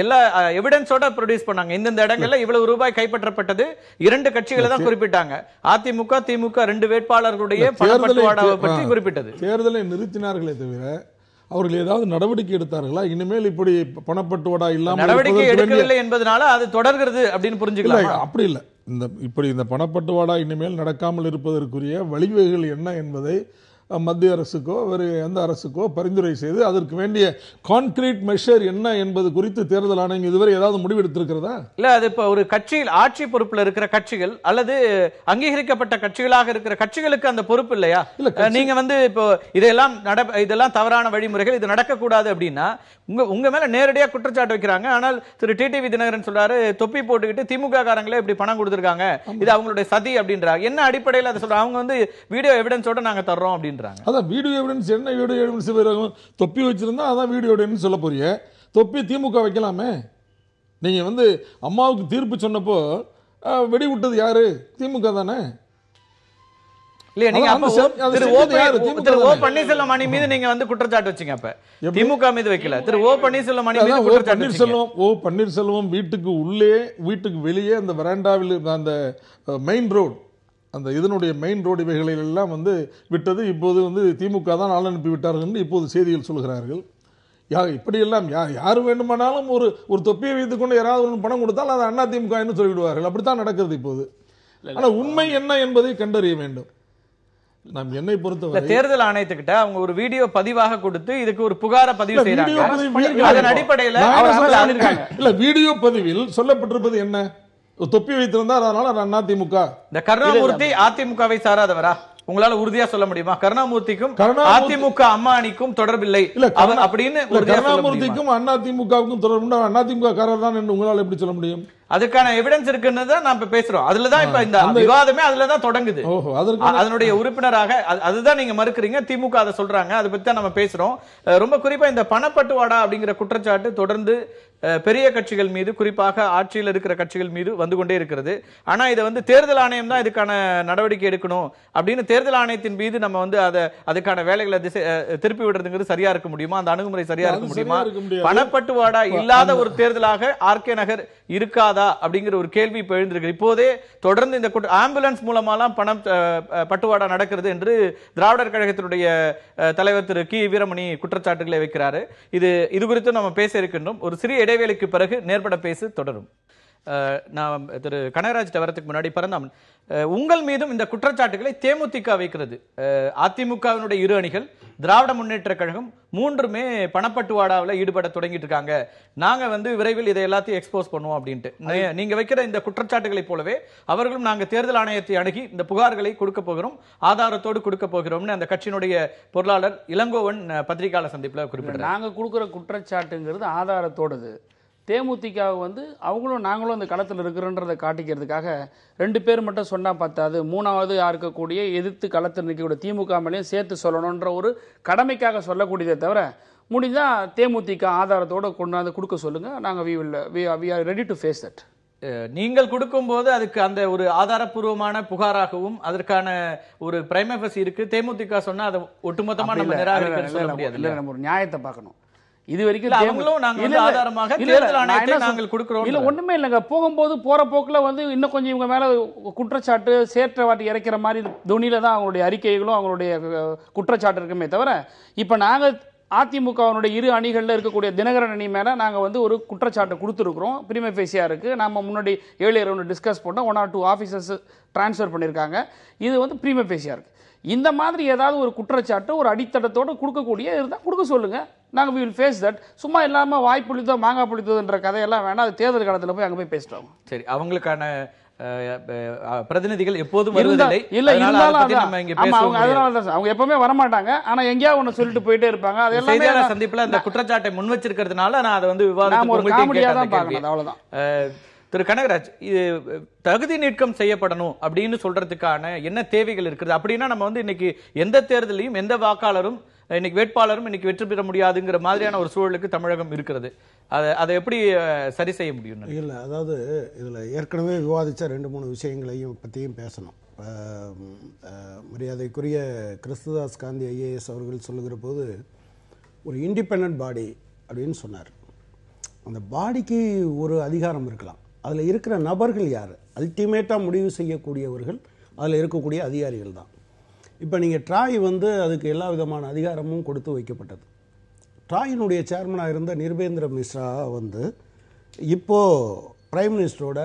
எல்லா எவிடன்ஸோட ப்ரொடியூஸ் பண்ணாங்க. இந்த இடங்கள்ல இவ்வளவு ரூபாய் கைப்பற்றப்பட்டது, 2 கட்சிகளை தான் குறிப்பிட்டாங்க. அதிமுக, திமுக 2 வேட்பாளர்களுடைய பணப்பட்டுவாடாவை பற்றி குறிப்பிட்டது.
தேர்தலை நிறுத்தினார்களே தவிர அவர்கள் ஏதாவது நடவடிக்கை எடுத்தார்களா? இனிமேல் இப்படி பணப்பட்டுவாடா இல்லாமல்
நடவடிக்கை எடுக்கவில்லை என்பதனால அது தொடர்கிறது அப்படின்னு புரிஞ்சுக்கலாம்.
அப்படி இல்லை. இந்த பணப்பட்டுவாடா இனிமேல் நடக்காமல் இருப்பதற்குரிய வழிவகைகள் என்ன என்பதை மத்திய அரசுக்கோ வேறு எந்த அரசுக்கோ பரிந்துரை செய்து அதற்கு வேண்டிய கான்கிரீட் மெஷர் என்ன என்பது குறித்து தேர்தல் ஆணையம் இதுவரை ஏதாவது முடிவெடுத்திருக்கிறதா?
இல்ல, அது இப்ப ஒரு கட்சியில் ஆட்சி பொறுப்புல இருக்கிற கட்சிகள் அல்லது அங்கீகரிக்கப்பட்ட கட்சிகளாக இருக்கிற கட்சிகளுக்கு அந்த பொறுப்பு இல்லையா? நீங்க வந்து இப்போ இதெல்லாம் தவறான வழிமுறைகள், இது நடக்கக்கூடாது அப்படின்னா உங்க மேல நேரடியா குற்றச்சாட்டு வைக்கிறாங்க. ஆனால் திரு டிடிவி தினகரன் சொல்றாரு, தொப்பி போட்டுக்கிட்டு திமுக காரங்களே இப்படி பணம் கொடுத்திருக்காங்க, இது அவங்களுடைய சதி அப்படின்றாங்க. என்ன அடிப்படையில் அதை சொல்றாங்க? அவங்க வந்து வீடியோ எவிடன்ஸோட நாங்க தர்றோம் அப்படின்றாங்க.
அதான் வீடியோ எவிடன்ஸ். என்ன வீடியோ எவிடன்ஸ்? தொப்பி வச்சிருந்தா அதான் வீடியோ எவிடன்ஸ் சொல்ல போறீங்க. தொப்பி திமுக வைக்கலாமே. நீங்க வந்து அம்மாவுக்கு தீர்ப்பு சொன்னப்போ வெடி விட்டது யாரு? திமுக தானே.
பன்னீர்செல்வம் அணி மீது நீங்க வந்து குற்றச்சாட்டு வச்சீங்க. அப்ப திமுக மீது வைக்கல, திரு ஓ பன்னீர்செல்வம் அணி மீது குற்றச்சாட்டு வச்சீங்க.
ஓ பன்னீர்செல்வம் வீட்டுக்கு உள்ளே வீட்டுக்கு வெளியே அந்த வராண்டாவில் அந்த மெயின் ரோடு அந்த இதனுடைய மெயின் ரோடு இவைகளில் எல்லாம் வந்து விட்டது இப்போது வந்து திமுக தான் ஆள் அனுப்பி விட்டார்கள் என்று இப்போது செய்திகள் சொல்கிறார்கள். இப்படியெல்லாம் யார் வேண்டுமானாலும் ஒரு தொப்பியை வைத்துக்கொண்டு யாராவது ஒரு பணம் கொடுத்தால் அது அண்ணா திமுக என்று சொல்லிவிடுவார்கள். அப்படித்தான் நடக்கிறது இப்போது. ஆனால் உண்மை என்ன என்பதை கண்டறிய வேண்டும். நாம் என்னை பொறுத்தவரை
தேர்தல் ஆணையத்துக்கிட்ட அவங்க ஒரு வீடியோ பதிவாக கொடுத்து இதுக்கு ஒரு புகாரை பதிவு செய்யறாங்க. அதன் அடிப்படையில்
வீடியோ பதிவில் சொல்லப்பட்டிருப்பது என்ன? தொப்பி வைத்திருந்தார், அதனால அண்ணா திமுக.
இந்த கருணாமூர்த்தி அதிமுகவை சாராதவரா? உங்களால உறுதியா சொல்ல முடியுமா? கருணாமூர்த்திக்கும் அதிமுக அம்மா அணிக்கும் தொடர்பில்லை அப்படின்னு?
கருணாமூர்த்திக்கும் அண்ணா திமுகவுக்கும் தொடர்பு, அண்ணா திமுக காரர் தான் என்று உங்களால் எப்படி சொல்ல முடியும்?
அதுக்கான எவிடன்ஸ் இருக்குன்னு தான் நாம பேசுறோம். அதுலதான் இப்ப இந்த விவாதமே அதுலதான் தொடங்குது. அதனுடைய உறுப்பினராக அதுதான் நீங்க மறுக்கிறீங்க, திமுக அதை சொல்றாங்க. அதை பத்தி தான் நம்ம பேசுறோம். ரொம்ப குறிப்பா இந்த பணப்பட்டுவாடா அப்படிங்கிற குற்றச்சாட்டு தொடர்ந்து பெரிய கட்சிகள் மீது, குறிப்பாக ஆட்சியில் இருக்கிற கட்சிகள் மீது வந்து கொண்டே இருக்கிறது. ஆனா இதை வந்து தேர்தல் ஆணையம் தான் இதுக்கான நடவடிக்கை எடுக்கணும் அப்படின்னு தேர்தல் ஆணையத்தின் மீது நம்ம வந்து அதுக்கான வேலைகளை திருப்பி விடுறதுங்கிறது சரியா இருக்க முடியுமா? அந்த அணுகுமுறை சரியா இருக்க முடியுமா? பணப்பட்டுவாடா இல்லாத ஒரு தேர்தலாக ஆர்கே நகர் இருக்காதா அப்படிங்கிற ஒரு கேள்வி இப்ப எழுந்திருக்கு. இப்போதே தொடர்ந்து இந்த ஆம்புலன்ஸ் மூலமாலாம் பணம் பட்டுவாடா நடக்கிறது என்று திராவிடர் கழகத்தினுடைய தலைவர் திரு கி வீரமணி குற்றச்சாட்டுகளை வைக்கிறாரு. இது குறித்து நம்ம பேச இருக்கின்றோம். ஒரு சிறிய இடைவேளைக்கு பிறகு நேர்பட பேசு தொடரும். நான் திரு கனகராஜ் வரதுக்கு முன்னாடி பரந்தாமன், உங்கள் மீதும் இந்த குற்றச்சாட்டுகளை தேமுதிக வைக்கிறது. அதிமுகவினுடைய இரு அணிகள், திராவிட முன்னேற்ற கழகம் மூன்றுமே பணப்பட்டுவாடாவில் ஈடுபட தொடங்கிட்டு இருக்காங்க. நாங்க வந்து விரைவில் இதை எல்லாத்தையும் எக்ஸ்போஸ் பண்ணுவோம் அப்படின்ட்டு நீங்க வைக்கிற இந்த குற்றச்சாட்டுகளை போலவே அவர்களும் நாங்க தேர்தல் ஆணையத்தை அணுகி இந்த புகார்களை கொடுக்க போகிறோம், ஆதாரத்தோடு கொடுக்க போகிறோம்னு அந்த கட்சியினுடைய பொருளாளர் இளங்கோவன் பத்திரிகையாளர் சந்திப்புல குறிப்பிட்டார்.
நாங்க கொடுக்கிற குற்றச்சாட்டுங்கிறது ஆதாரத்தோடது. தேமுதிக வந்து அவங்களும் நாங்களும் அந்த களத்தில் இருக்கிறோன்றதை காட்டிக்கிறதுக்காக 2 பேர் மட்டும் சொன்னா பத்தாது, 3வது இருக்கக்கூடிய எதிர்த்து களத்தில் நிற்கக்கூடிய திமுக மேலேயும் சேர்த்து சொல்லணுன்ற ஒரு கடமைக்காக சொல்லக்கூடியதை தவிர, முடிஞ்சா தேமுதிக ஆதாரத்தோடு கொண்டாந்து கொடுக்க சொல்லுங்க, நாங்கள் we are ready to face that.
நீங்கள் கொடுக்கும்போது அதுக்கு அந்த ஒரு ஆதாரப்பூர்வமான புகாராகவும் அதற்கான ஒரு பிரைமேஃபசி இருக்கு. தேமுதிக சொன்னா அதை ஒட்டுமொத்தமா நம்ம நிராகரிக்க சொல்ல முடியாது.
இல்லை, நம்ம ஒரு நியாயத்தை பார்க்கணும். இது வரைக்கும் ஒண்ணுமே இல்லைங்க. போகும்போது போற போக்குல வந்து இன்னும் கொஞ்சம் இவங்க மேல குற்றச்சாட்டு சேற்ற வாட்டி இறைக்கிற மாதிரி துணியில தான் அவங்களுடைய அறிக்கைகளும் அவங்களுடைய குற்றச்சாட்டு இருக்குமே தவிர, இப்ப நாங்க அதிமுகவினுடைய இரு அணிகளில் இருக்கக்கூடிய தினகரன் அணி மேலே நாங்கள் வந்து ஒரு குற்றச்சாட்டு கொடுத்துருக்குறோம். பிரிமை ஃபேஸியாக இருக்குது. நம்ம முன்னாடி 7 ரவுண்டு டிஸ்கஸ் பண்ணோம். 1 or 2 ஆஃபீஸர்ஸ் ட்ரான்ஸ்ஃபர் பண்ணியிருக்காங்க. இது வந்து பிரிமை ஃபேஸியாக இருக்குது. இந்த மாதிரி ஏதாவது ஒரு குற்றச்சாட்டு ஒரு அடித்தடத்தோடு கொடுக்கக்கூடிய இருந்தால் கொடுக்க சொல்லுங்கள், நாங்கள் we will face that. சும்மா இல்லாமல் வாய் புளித்தோ மாங்காய் புளித்தோன்ற கதையெல்லாம் வேணாம். அது தேர்தல் காலத்தில் போய் அங்கே போய் பேசிட்டோம்.
சரி, அவங்களுக்கான பிரதிநிதிகள் எப்போதும் வருவதில்லை.
அவங்க எப்பவுமே வரமாட்டாங்க. ஆனா எங்கேயாவது ஒண்ணு சொல்லிட்டு போயிட்டே இருப்பாங்க.
அதெல்லாம் சந்திப்புல அந்த குற்றச்சாட்டை முன் வச்சிருக்கிறதுனால நான் அதை வந்து
அவ்வளவுதான்.
திரு கனகராஜ், இது தகுதி நீக்கம் செய்யப்படணும் அப்படின்னு சொல்றதுக்கான என்ன தேவைகள் இருக்குது? அப்படின்னா நம்ம வந்து இன்னைக்கு எந்த தேர்தலையும் எந்த வாக்காளரும் இன்னைக்கு வேட்பாளரும் இன்னைக்கு வெற்றி பெற முடியாதுங்கிற மாதிரியான ஒரு சூழலுக்கு தமிழகம் இருக்கிறது. அதை எப்படி சரி செய்ய முடியும்?
இல்லை, அதாவது இதில் ஏற்கனவே விவாதித்த 2-3 விஷயங்களையும் பற்றியும் பேசணும். மரியாதைக்குரிய கிறிஸ்துதாஸ் காந்தி ஐஏஎஸ் அவர்கள் சொல்லுகிற போது ஒரு இண்டிபெண்ட் பாடி அப்படின்னு சொன்னார். அந்த பாடிக்கு ஒரு அதிகாரம் இருக்கலாம், அதில் இருக்கிற நபர்கள் யார்? அல்டிமேட்டாக முடிவு செய்யக்கூடியவர்கள் அதில் இருக்கக்கூடிய அதிகாரிகள் தான். இப்போ நீங்கள் ட்ராய் வந்து அதுக்கு எல்லா விதமான அதிகாரமும் கொடுத்து வைக்கப்பட்டது. ட்ராயினுடைய சேர்மனாக இருந்த நிர்பேந்திர மிஸ்ரா வந்து இப்போது பிரைம் மினிஸ்டரோட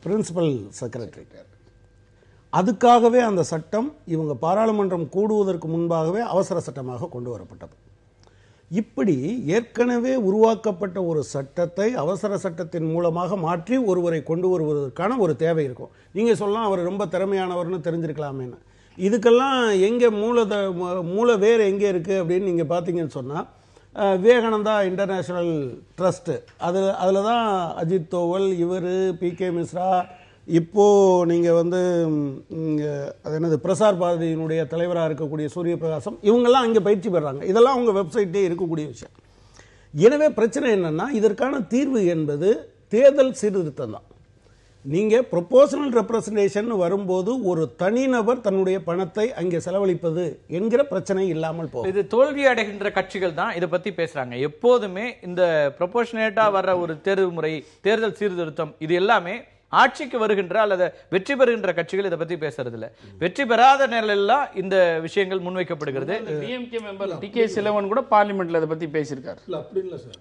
பிரின்சிபல் செக்ரட்டரி. அதுக்காகவே அந்த சட்டம் இவங்க பாராளுமன்றம் கூடுவதற்கு முன்பாகவே அவசர சட்டமாக கொண்டு வரப்பட்டது. இப்படி ஏற்கனவே உருவாக்கப்பட்ட ஒரு சட்டத்தை அவசர சட்டத்தின் மூலமாக மாற்றி ஒருவரை கொண்டு வருவதற்கான ஒரு தேவை இருக்கும். நீங்கள் சொல்லலாம் அவர் ரொம்ப திறமையானவர்னு தெரிஞ்சிருக்கலாமேன்னு. இதுக்கெல்லாம் எங்கே மூல வேறு எங்கே இருக்குது அப்படின்னு நீங்கள் பார்த்தீங்கன்னு சொன்னால், விவேகானந்தா இன்டர்நேஷ்னல் ட்ரஸ்ட்டு அதில் தான் அஜித் தோவல், இவர் PK மிஸ்ரா, இப்போது நீங்கள் வந்து அது என்னது பிரசார் பாரதியினுடைய தலைவராக இருக்கக்கூடிய சூரிய பிரகாசம், இவங்கெல்லாம் அங்கே பயிற்சி பெறாங்க. இதெல்லாம் அவங்க வெப்சைட்டே இருக்கக்கூடிய விஷயம். எனவே பிரச்சனை என்னென்னா, இதற்கான தீர்வு என்பது தேர்தல் சீர்திருத்தம் தான். நீங்கள் ப்ரொபோஷனல் ரெப்ரசன்டேஷன் வரும்போது ஒரு தனிநபர் தன்னுடைய பணத்தை அங்கே செலவழிப்பது என்கிற பிரச்சனை இல்லாமல் போகும்.
இது தோல்வி அடைகின்ற கட்சிகள் தான் இதை பற்றி பேசுகிறாங்க. எப்போதுமே இந்த ப்ரொபோஷனேட்டாக வர்ற ஒரு தேர்வு முறை, தேர்தல் சீர்திருத்தம், இது எல்லாமே ஆட்சிக்கு வருகின்ற அல்லது வெற்றி பெறுகின்ற கட்சிகள் இதை பத்தி பேசுறது இல்ல. வெற்றி பெறாத நேரமெல்லாம் இந்த விஷயங்கள் முன்வைக்கப்படுகிறது.
டிஎம்கே மெம்பர் டிகே சிலவன் கூட பார்லிமெண்ட்ல இதை பத்தி பேசியிருக்காரு.
இல்ல அப்படி இல்லை சார்,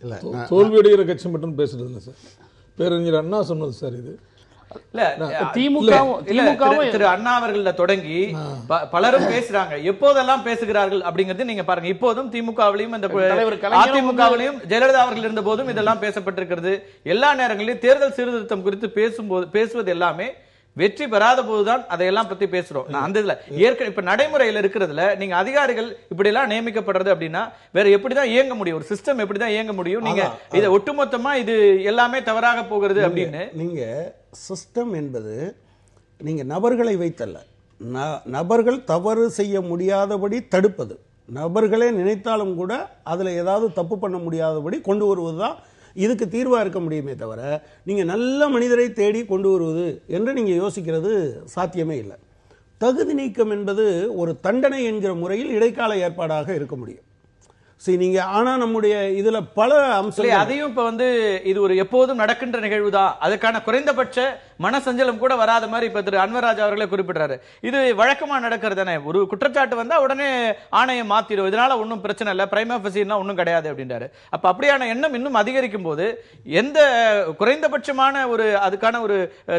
இல்லை
தோல்வியடைகிற கட்சி மட்டும் பேசுறது இல்லை சார். பேரறிஞர் அண்ணா சொன்னது சார். இது
திரு அண்ணா அவர்கள தொடங்கி பலரும் பேசுறாங்க. எப்போதெல்லாம் பேசுகிறார்கள் அப்படிங்கறது நீங்க பாருங்க. இப்போதும் திமுகவிலையும் இந்த அதிமுகவிலையும் ஜெயலலிதா அவர்கள் இருந்த போதும் இதெல்லாம் பேசப்பட்டிருக்கிறது. எல்லா நேரங்களிலும் தேர்தல் சீர்திருத்தம் குறித்து பேசுவது எல்லாமே வெற்றி பெறாத போதுதான் அதையெல்லாம் பத்தி பேசுறோம். அந்த இதுல ஏற்கனவே இப்ப நடைமுறையில் இருக்கிறதுல நீங்க அதிகாரிகள் இப்படி எல்லாம் நியமிக்கப்படுறது அப்படின்னா வேற எப்படிதான் இயங்க முடியும்? ஒரு சிஸ்டம் எப்படிதான் இயங்க முடியும்? நீங்க இதை ஒட்டுமொத்தமா இது எல்லாமே தவறாக போகிறது அப்படின்னு
நீங்க சிஸ்டம் என்பது நீங்க நபர்களை வைத்தல்ல, நபர்கள் தவறு செய்ய முடியாதபடி தடுப்பது. நபர்களே நினைத்தாலும் கூட அதுல ஏதாவது தப்பு பண்ண முடியாதபடி கொண்டு வருவதுதான் இதுக்கு தீர்வாக இருக்க முடியுமே தவிர நீங்கள் நல்ல மனிதரை தேடி கொண்டு வருவது என்று நீங்கள் யோசிக்கிறது சாத்தியமே இல்லை. தகுதி நீக்கம் என்பது ஒரு தண்டனை என்கிற முறையில் இடைக்கால ஏற்பாடாக இருக்க முடியும். சரி, நீங்க ஆனா நம்முடைய இதுல பல அம்சங்கள்
அதையும் இப்ப இது ஒரு எப்போதும் நடக்கின்ற நிகழ்வு தான். அதுக்கான குறைந்தபட்ச மனசஞ்சலம் கூட வராத மாதிரி இப்ப திரு அன்வராஜ் அவர்களே குறிப்பிடுறாரு. இது வழக்கமா நடக்கிறது தானே. ஒரு குற்றச்சாட்டு வந்தா உடனே ஆணையம் மாத்திடும், இதனால ஒன்றும் பிரச்சனை இல்லை, பிரைமா ஃபேசினா ஒன்றும் கிடையாது அப்படின்றாரு. அப்ப அப்படியான எண்ணம் இன்னும் அதிகரிக்கும் போது எந்த குறைந்தபட்சமான ஒரு அதுக்கான ஒரு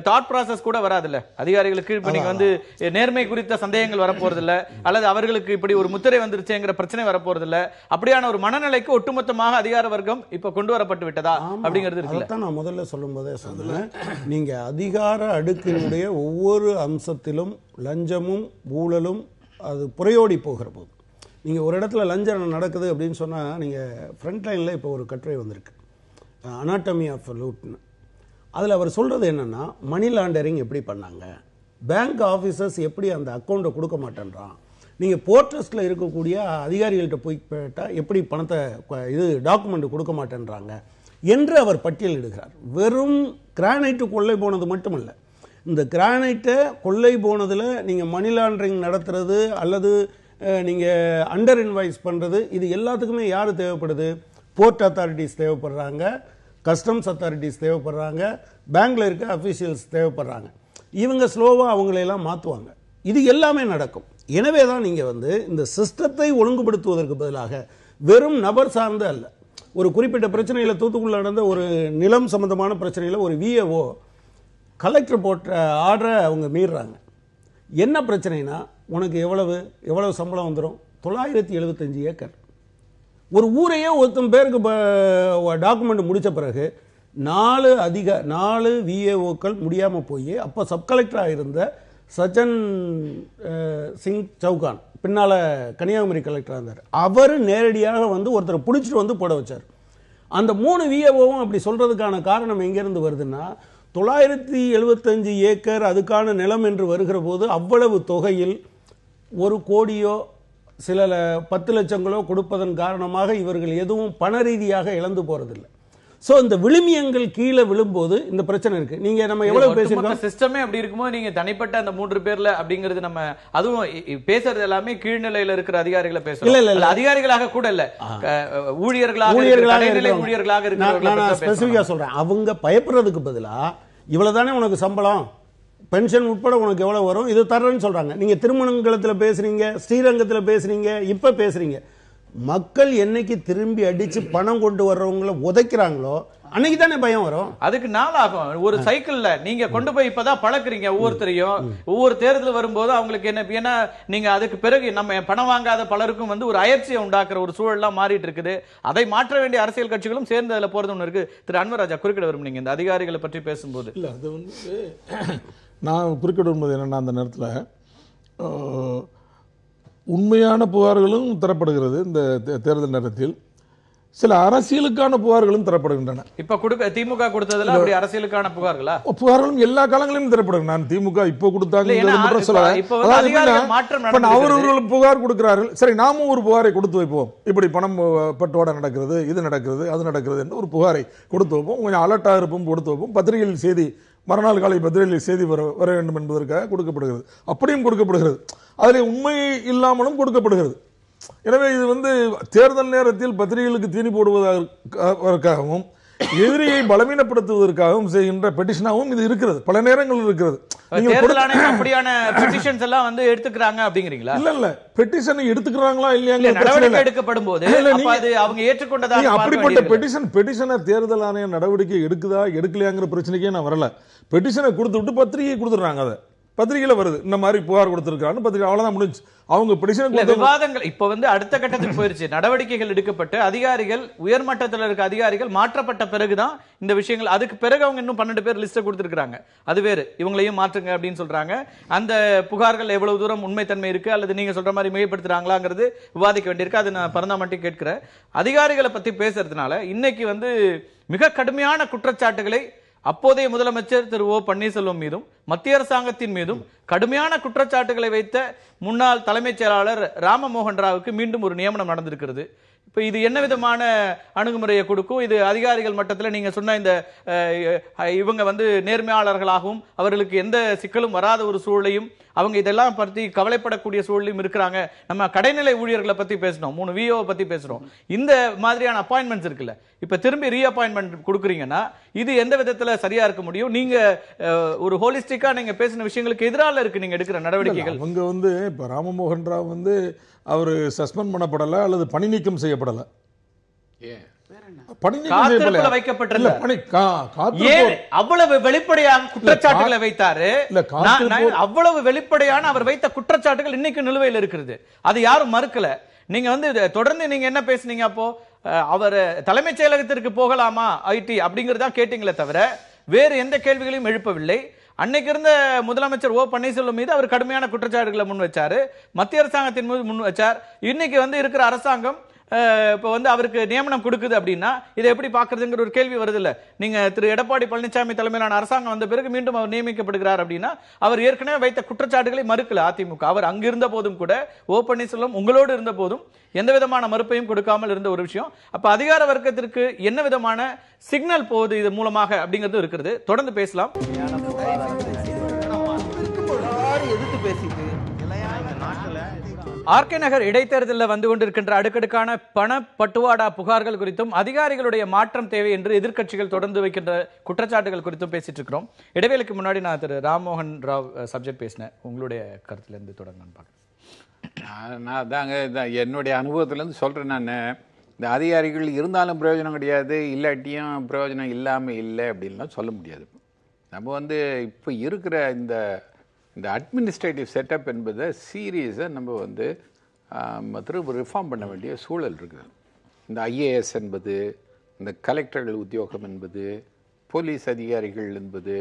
தாட் ப்ராசஸ் கூட வராது இல்ல அதிகாரிகளுக்கு. இப்ப நீங்க நேர்மை குறித்த சந்தேகங்கள் வரப்போறது இல்ல, அல்லது அவர்களுக்கு இப்படி ஒரு முத்திரை வந்துருச்சுங்கிற பிரச்சனை வரப்போறது இல்ல. அப்படியான ஒரு மனநிலைக்கு ஒட்டுமொத்தமாக அதிகார வர்க்கம் இப்ப கொண்டு வரப்பட்டு விட்டதா அப்படிங்கிறது இருக்குல்ல.
நான் முதல்ல சொல்லும் போதே சொன்னேன், நீங்க அதிகார அடுக்கினுடைய ஒவ்வொரு அம்சத்திலும் லஞ்சமும் ஊழலும் அது புரையோடி போகிற போது நீங்க ஒரு இடத்துல லஞ்சம் நடக்குது அப்படின்னு சொன்னா நீங்க ஃப்ரண்ட் லைன்ல இப்போ ஒரு கட்டுரை வந்திருக்கு, அனாட்டமி ஆஃப் லூட்னு. அதில் அவர் சொல்றது என்னன்னா, மணி லாண்டரிங் எப்படி பண்ணாங்க, பேங்க் ஆஃபீஸர்ஸ் எப்படி அந்த அக்கௌண்ட்டை கொடுக்க மாட்டேன்றான், நீங்கள் போர்ட்ரஸ்ட்டில் இருக்கக்கூடிய அதிகாரிகள்கிட்ட போய் கேட்டால் எப்படி பணத்தை டாக்குமெண்ட் கொடுக்க மாட்டேன்றாங்க என்று அவர் பட்டியலிடுகிறார். வெறும் கிரானைட்டு கொள்ளை போனது மட்டுமல்ல, இந்த கிரானைட்டை கொள்ளை போனதில் நீங்கள் மணி லாண்டரிங் நடத்துறது அல்லது நீங்கள் அண்டர் இன்வாய்ஸ் பண்ணுறது, இது எல்லாத்துக்குமே யார் தேவைப்படுது? போர்ட் அத்தாரிட்டிஸ் தேவைப்படுறாங்க, கஸ்டம்ஸ் அத்தாரிட்டிஸ் தேவைப்படுறாங்க, பேங்க்ல இருக்க அஃபீஷியல்ஸ் தேவைப்படுறாங்க. இவங்க ஸ்லோவாக அவங்களையெல்லாம் மாற்றுவாங்க. இது எல்லாமே நடக்கும். எனவே தான் நீங்கள் இந்த சிஸ்டத்தை ஒழுங்குபடுத்துவதற்கு பதிலாக வெறும் நபர் சார்ந்து அல்ல, ஒரு குறிப்பிட்ட பிரச்சனையில் தூத்துக்குடியில் நடந்த ஒரு நிலம் சம்பந்தமான பிரச்சனையில் ஒரு விஏஓ கலெக்டர் போட்ட ஆர்டரை அவங்க மீறுறாங்க. என்ன பிரச்சனைனா, உனக்கு எவ்வளவு சம்பளம் வந்துடும்? 975 ஏக்கர். ஒரு ஊரையே ஒருத்தன் பேருக்கு டாக்குமெண்ட் முடித்த பிறகு 4 விஏஓக்கள் முடியாமல் போய் அப்போ சப்கலெக்டராக இருந்த சஜன் சிங் சௌகான் பின்னால கன்னியாகுமரி கலெக்டராக இருந்தார். அவர் நேரடியாக ஒருத்தரை பிடிச்சிட்டு போட வச்சார். அந்த 3 விஏஓவும் அப்படி சொல்றதுக்கான காரணம் எங்கிருந்து வருதுன்னா, 975 ஏக்கர் அதுக்கான நிலம் என்று வருகிற போது அவ்வளவு தொகையில் 1 கோடியோ சில 10 லட்சங்களோ கொடுப்பதன் காரணமாக இவர்கள் எதுவும் பண ரீதியாக இழந்து போறதில்லை. சோ இந்த விளிமியங்கள் கீழே விழும்போது இந்த பிரச்சனை இருக்கு. நீங்க நம்ம எவ்வளவு பேசிருக்கோம்,
சிஸ்டமே அப்படி இருக்கும்போது நீங்க தனிப்பட்ட அந்த 3 பேர்ல அப்படிங்கிறது நம்ம அதுவும் பேசுறது எல்லாமே கீழ்நிலையில இருக்கிற அதிகாரிகளை பேசுறோம். இல்ல அதிகாரிகளாக கூட இல்ல, ஊழியர்களாக
நான் ஸ்பெசிபிக்கா சொல்றேன். அவங்க பயப்படுறதுக்கு பதிலா இவ்வளவுதானே உனக்கு சம்பளம், பென்ஷன் உட்பட உனக்கு எவ்வளவு வரும், இது தர்றேன்னு சொல்றாங்க. நீங்க திருமணங்களத்துல பேசுறீங்க, ஸ்ரீரங்கத்துல பேசுறீங்க, இப்ப பேசுறீங்க. மக்கள் என்னைக்கு திரும்பி அடிச்சு பணம் கொண்டு வர்றவங்களை உதைக்கிறாங்களோ அன்னைக்கு தானே பயம் வரும்.
அதுக்கு நாள் ஆகும். ஒரு சைக்கிள்ல நீங்க கொண்டு போய் இப்பதான் பழக்கிறீங்க ஒவ்வொருத்தரையும். ஒவ்வொரு தேர்தல் வரும்போது அவங்களுக்கு என்ன நீங்க அதுக்கு பிறகு நம்ம பணம் வாங்காத பலருக்கும் ஒரு அயற்சியை உண்டாக்குற ஒரு சூழல்லாம் மாறிட்டு இருக்குது. அதை மாற்ற வேண்டிய அரசியல் கட்சிகளும் சேர்ந்து அதுல போறது ஒண்ணு இருக்கு. திரு அன்வராஜா குறுக்கிட வரும் நீங்க இந்த அதிகாரிகளை பற்றி பேசும்போது.
இல்ல அது நான் குறுக்கிட வரும்போது என்னன்னா, அந்த நேரத்தில் உண்மையான புகார்களும் தரப்படுகிறது. இந்த தேர்தல் நேரத்தில் சில அரசியலுக்கான புகார்களும் தரப்படுகின்றன.
இப்ப திமுக கொடுத்ததுல அப்படி அரசியலுக்கான
புகார்களும் எல்லா காலங்களிலும் தரப்படுகிறது. நான் திமுக இப்ப கொடுத்தாங்க அவர்கள் புகார் கொடுக்கிறார்கள். சரி, நாமும் ஒரு புகாரை கொடுத்து வைப்போம், இப்படி பணம் பட்டுவாடா நடக்கிறது, இது நடக்கிறது, அது நடக்கிறது என்று ஒரு புகாரை கொடுத்து வைப்போம். கொஞ்சம் அலர்ட்டா இருப்போம், கொடுத்து வைப்போம். பத்திரிகையில் செய்தி, மறுநாள் காலை பத்திரிகையில் செய்தி வர வேண்டும் என்பதற்காக கொடுக்கப்படுகிறது. அப்படியும் கொடுக்கப்படுகிறது. அதில் உண்மை இல்லாமலும் கொடுக்கப்படுகிறது. எனவே இது தேர்தல் நேரத்தில் பத்திரிகைகளுக்கு தீனி போடுவதற்காகவும் எதிரியை பலவீனப்படுத்துவதற்காகவும் செய்கின்ற பெட்டிஷனாகவும் இது இருக்கிறது, பல நேரங்கள் இருக்கிறது.
தேர்தல் ஆணையம் அப்படியான பெட்டிஷன்ஸ் எல்லாம் வந்து எடுத்துக்கிறாங்க அப்படிங்கிறீங்களா?
இல்ல பெட்டிஷன் எடுத்துக்கிறாங்களா இல்லையா
நடவடிக்கை எடுக்கப்படும் போது அது அவங்க ஏற்றுக்கொண்டதாக
அப்படிப்பட்ட பெட்டிஷனை தேர்தல் ஆணையம் நடவடிக்கை எடுக்குதா எடுக்கலையாங்கிற பிரச்சனைக்கே நான் வரல. பெட்டிஷனை கொடுத்து விட்டு பத்திரிகை கொடுத்துடுறாங்க, அதை பத்திரிகையில வருது இந்த மாதிரி புகார் கொடுத்திருக்காங்க பத்திரிகை, அவ்வளவுதான் முடிஞ்சு. அவங்க பெட்டிஷன்
விவாதங்கள் இப்ப வந்து அடுத்த கட்டத்துக்கு போயிருச்சு. நடவடிக்கைகள் எடுக்கப்பட்டு அதிகாரிகள் உயர்மட்டத்தில் இருக்க அதிகாரிகள் மாற்றப்பட்ட பிறகுதான் இந்த விஷயங்கள், அதுக்கு பிறகு அவங்க இன்னும் 12 பேர் லிஸ்ட் கொடுத்திருக்காங்க. அது வேறு, இவங்களையும் மாற்றுங்க அப்படின்னு சொல்றாங்க. அந்த புகார்கள் எவ்வளவு தூரம் உண்மைத்தன்மை இருக்கு அல்லது நீங்க சொல்ற மாதிரி மிகைப்படுத்துறாங்களாங்கிறது விவாதிக்க வேண்டியிருக்கு. அது நான் பரந்தாமட்டி கேட்கிறேன். அதிகாரிகளை பத்தி பேசுறதுனால இன்னைக்கு வந்து மிக கடுமையான குற்றச்சாட்டுகளை அப்போதைய முதலமைச்சர் திரு ஓ பன்னீர்செல்வம் மீதும் மத்திய அரசாங்கத்தின் மீதும் கடுமையான குற்றச்சாட்டுகளை வைத்த முன்னாள் தலைமைச் செயலாளர் ராமமோகன் ராவுக்கு மீண்டும் ஒரு நியமனம் நடந்திருக்கிறது. இப்ப இது என்ன விதமான அணுகுமுறையை கொடுக்கும்? இது அதிகாரிகள் மட்டத்தில் நீங்க சொன்ன இந்த இவங்க வந்து நேர்மையாளர்களாகவும் அவர்களுக்கு எந்த சிக்கலும் வராத ஒரு சூழலையும் அவங்க இதெல்லாம் பற்றி கவலைப்படக்கூடிய சூழலையும் இருக்கிறாங்க. நம்ம கடைநிலை ஊழியர்களை பத்தி பேசணும், 3 விஓ பத்தி பேசுறோம். இந்த மாதிரியான அப்பாயின்மெண்ட்ஸ் இருக்குல்ல, இப்ப திரும்பி ரீஅப்பாயின்மெண்ட் கொடுக்குறீங்கன்னா இது எந்த விதத்துல சரியா இருக்க முடியும்? நீங்க ஒரு ஹோலிஸ்டிக்கா நீங்க பேசின விஷயங்களுக்கு எதிரால இருக்கு நீங்க எடுக்கிற நடவடிக்கைகள்.
அவங்க வந்து இப்ப ராமமோகன் ராவ் வந்து அவர் சஸ்பெண்ட் பண்ணப்படல அல்லது பணி நீக்கம் செய்யப்படல,
அவ்வளவு வெளிப்படையாக குற்றச்சாட்டுகளை வைத்தாரு. அவ்வளவு வெளிப்படையான அவர் வைத்த குற்றச்சாட்டுகள் இன்னைக்கு நிலுவையில் இருக்கிறது, அது யாரும் மறுக்கல. நீங்க வந்து தொடர்ந்து நீங்க என்ன பேசுனீங்க? அப்போ அவர் தலைமைச் செயலகத்திற்கு போகலாமா ஐடி அப்படிங்கறதா கேட்டீங்களே தவிர வேறு எந்த கேள்விகளையும் எழுப்பவில்லை. அன்னைக்கு இருந்த முதலமைச்சர் ஓ பன்னீர்செல்வம் மீது அவர் கடுமையான குற்றச்சாட்டுகளை முன் வச்சாரு, மத்திய அரசாங்கத்தின் மீது முன் வச்சார். இன்னைக்கு வந்து இருக்கிற அரசாங்கம் இப்ப வந்து அவருக்கு நியமனம் கொடுக்குது அப்படின்னா இதை எப்படி பாக்குறதுங்கிற ஒரு கேள்வி வருது இல்ல. நீங்க திரு எடப்பாடி பழனிசாமி தலைமையிலான அரசாங்கம் வந்த பிறகு மீண்டும் அவர் நியமிக்கப்படுகிறார் அப்படின்னா அவர் ஏற்கனவே வைத்த குற்றச்சாட்டுகளை மறுக்கல அதிமுக. அவர் அங்கிருந்த போதும் கூட ஓ பன்னீர்செல்வம் உங்களோடு இருந்த போதும் எந்த விதமான மறுப்பையும் கொடுக்காமல் இருந்த ஒரு விஷயம். அப்ப அதிகார வர்க்கத்திற்கு என்ன விதமான சிக்னல் போகுது இது மூலமாக அப்படிங்கிறது இருக்கிறது. தொடர்ந்து பேசலாம். ஆர்கே நகர் இடைத்தேர்தலில் வந்து கொண்டிருக்கின்ற அடுக்கடுக்கான பண பட்டுவாடா புகார்கள் குறித்தும் அதிகாரிகளுடைய மாற்றம் தேவை என்று எதிர்க்கட்சிகள் தொடர்ந்து வைக்கின்ற குற்றச்சாட்டுகள் குறித்தும் பேசிட்டு இருக்கிறோம். இடைவேளைக்கு முன்னாடி நான் திரு ராம்மோகன் ராவ் சப்ஜெக்ட் பேசினேன், உங்களுடைய கருத்திலிருந்து தொடங்கன்னு பார்க்குறேன்.
நான் தாங்க என்னுடைய அனுபவத்திலேருந்து சொல்கிறேன். நான் இந்த அதிகாரிகள் இருந்தாலும் பிரயோஜனம் கிடையாது, இல்லாட்டியும் பிரயோஜனம் இல்லாமல் இல்லை அப்படின்லாம் சொல்ல முடியாது. நம்ம வந்து இப்போ இருக்கிற இந்த அட்மினிஸ்ட்ரேட்டிவ் செட்டப் என்பதை சீரியஸாக நம்ம வந்து திரும்ப ரிஃபார்ம் பண்ண வேண்டிய சூழல் இருக்குது. இந்த ஐஏஎஸ் என்பது, இந்த கலெக்டர்கள் உத்தியோகம் என்பது, போலீஸ் அதிகாரிகள் என்பது,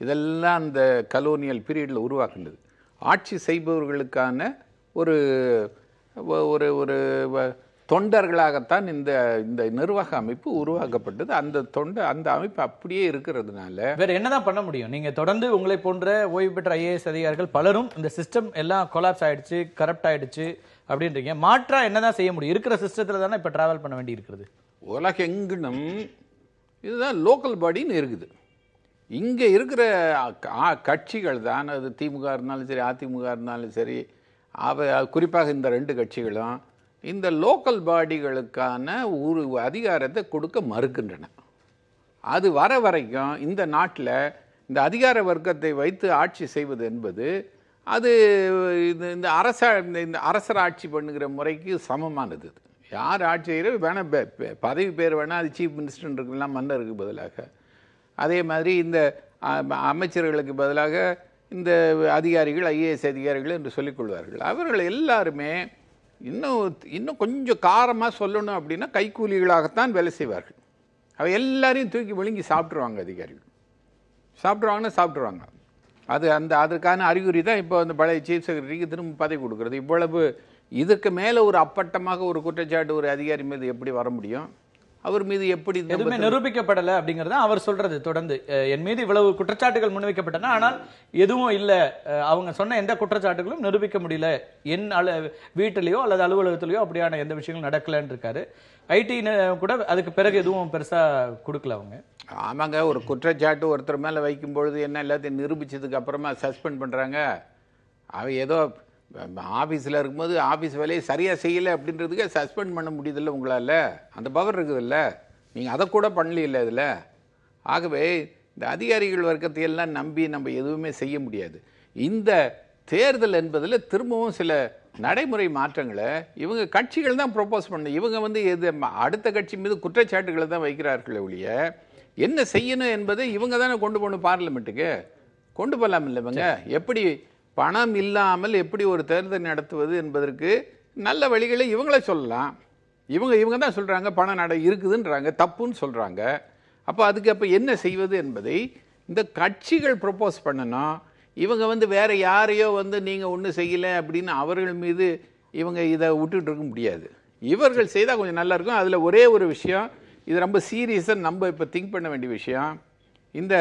இதெல்லாம் அந்த கலோனியல் பீரியடில் உருவாக்குனது. ஆட்சி செய்பவர்களுக்கான ஒரு ஒரு ஒரு தொண்டர்களாகத்தான் இந்த இந்த நிர்வாக அமைப்பு உருவாக்கப்பட்டது. அந்த அமைப்பு அப்படியே இருக்கிறதுனால
வேற என்னதான் பண்ண முடியும்? நீங்க தொடர்ந்து உங்களை போன்ற ஓய்வு பெற்ற ஐஏஎஸ் அதிகாரிகள் பலரும் இந்த சிஸ்டம் எல்லாம் கொலாப்ஸ் ஆயிடுச்சு, கரப்ட் ஆயிடுச்சு அப்படின்றீங்க. மாற்றா என்னதான் செய்ய முடியும்? இருக்கிற சிஸ்டத்துல தானே இப்ப டிராவல் பண்ண வேண்டி இருக்குது.
உலகெங்கிலும் இதுதான் லோக்கல் பாடின்னு இருக்குது. இங்க இருக்கிற கட்சிகள் தான், அது திமுக இருந்தாலும் சரி அதிமுக இருந்தாலும் சரி, குறிப்பாக இந்த 2 கட்சிகளும் இந்த லோக்கல் பாடிகளுக்கான ஒரு அதிகாரத்தை கொடுக்க மறுக்கின்றன. அது வர வரைக்கும் இந்த நாட்டில் இந்த அதிகார வர்க்கத்தை வைத்து ஆட்சி செய்வது என்பது அது இந்த அரசர் ஆட்சி பண்ணுகிற முறைக்கு சமமானது. யார் ஆட்சி செய்கிற வேணால் பதவி பேர் வேணால் அது சீஃப் மினிஸ்டர்லாம் மன்னருக்கு பதிலாக, அதே மாதிரி இந்த அமைச்சர்களுக்கு பதிலாக இந்த அதிகாரிகள் ஐஏஎஸ் அதிகாரிகள் என்று சொல்லிக்கொள்வார்கள். அவர்கள் எல்லாருமே இன்னும் கொஞ்சம் காரமாக சொல்லணும் அப்படின்னா கைக்கூலிகளாகத்தான் வேலை செய்வார்கள். அவை எல்லாரையும் தூக்கி விழுங்கி சாப்பிட்ருவாங்க. அதிகாரிகள் சாப்பிட்ருவாங்க. அது அதற்கான அறிகுறி தான் இப்போ அந்த பழைய சீஃப் செக்ரட்டரிக்கு திரும்ப பதவி கொடுக்குறது. இவ்வளவு இதுக்கு மேலே ஒரு அப்பட்டமாக ஒரு குற்றச்சாட்டு ஒரு அதிகாரி மீது எப்படி வர முடியும்? அவர் மீது எப்படி
எதுவுமே நிரூபிக்கப்படல அப்படிங்கறத அவர் சொல்றது. தொடர்ந்து என் மீது இவ்வளவு குற்றச்சாட்டுகள் முன்வைக்கப்பட்டன, ஆனால் எதுவும் இல்ல, அவங்க சொன்ன எந்த குற்றச்சாட்டுகளும் நிரூபிக்க முடியல, என் வீட்டிலேயோ அல்லது அலுவலகத்திலேயோ அப்படியான எந்த விஷயங்களும் நடக்கலன்னு இருக்காரு. ஐடி கூட அதுக்கு பிறகு எதுவும் பெருசா கொடுக்கல அவங்க.
ஆமாங்க, ஒரு குற்றச்சாட்டு ஒருத்தர் மேல வைக்கும் பொழுது என்ன எல்லாத்தையும் நிரூபிச்சதுக்கு அப்புறமா சஸ்பெண்ட் பண்றாங்க. அவ ஏதோ ஆஃபீஸில் இருக்கும்போது ஆஃபீஸ் வேலையை சரியாக செய்யலை அப்படின்றதுக்கு சஸ்பெண்ட் பண்ண முடியுதில்ல உங்களால். அந்த பவர் இருக்குதுல்ல. நீங்கள் அதை கூட பண்ணல இதில். ஆகவே இந்த அதிகாரிகள் வர்க்கத்தை எல்லாம் நம்பி நம்ம எதுவுமே செய்ய முடியாது. இந்த தேர்தல் என்பதில் திரும்பவும் சில நடைமுறை மாற்றங்களை இவங்க கட்சிகள் தான் ப்ரொப்போஸ் பண்ண. இவங்க எது அடுத்த கட்சி மீது குற்றச்சாட்டுகளை தான் வைக்கிறார்களே ஒழிய என்ன செய்யணும் என்பதை இவங்க தானே கொண்டு போகணும். பார்லிமெண்ட்டுக்கு கொண்டு போகலாம் இல்லை இவங்க. எப்படி பணம் இல்லாமல் எப்படி ஒரு தேர்தல் நடத்துவது என்பதற்கு நல்ல வழிகளை இவங்களே சொல்லலாம். இவங்க தான் சொல்கிறாங்க பணம் இருக்குதுன்றாங்க, தப்புன்னு சொல்கிறாங்க. அப்போ என்ன செய்வது என்பதை இந்த கட்சிகள் ப்ரொப்போஸ் பண்ணணும். இவங்க வேற யாரையோ நீங்கள் ஒன்றும் செய்யலை அப்படின்னு அவர்கள் மீது இவங்க இதை விட்டுட்டு இருக்க முடியாது. இவர்கள் செய்தால் கொஞ்சம் நல்லா இருக்கும். அதில் ஒரே ஒரு விஷயம், இது ரொம்ப சீரியஸாக நம்ம இப்போ திங்க் பண்ண வேண்டிய விஷயம். இந்த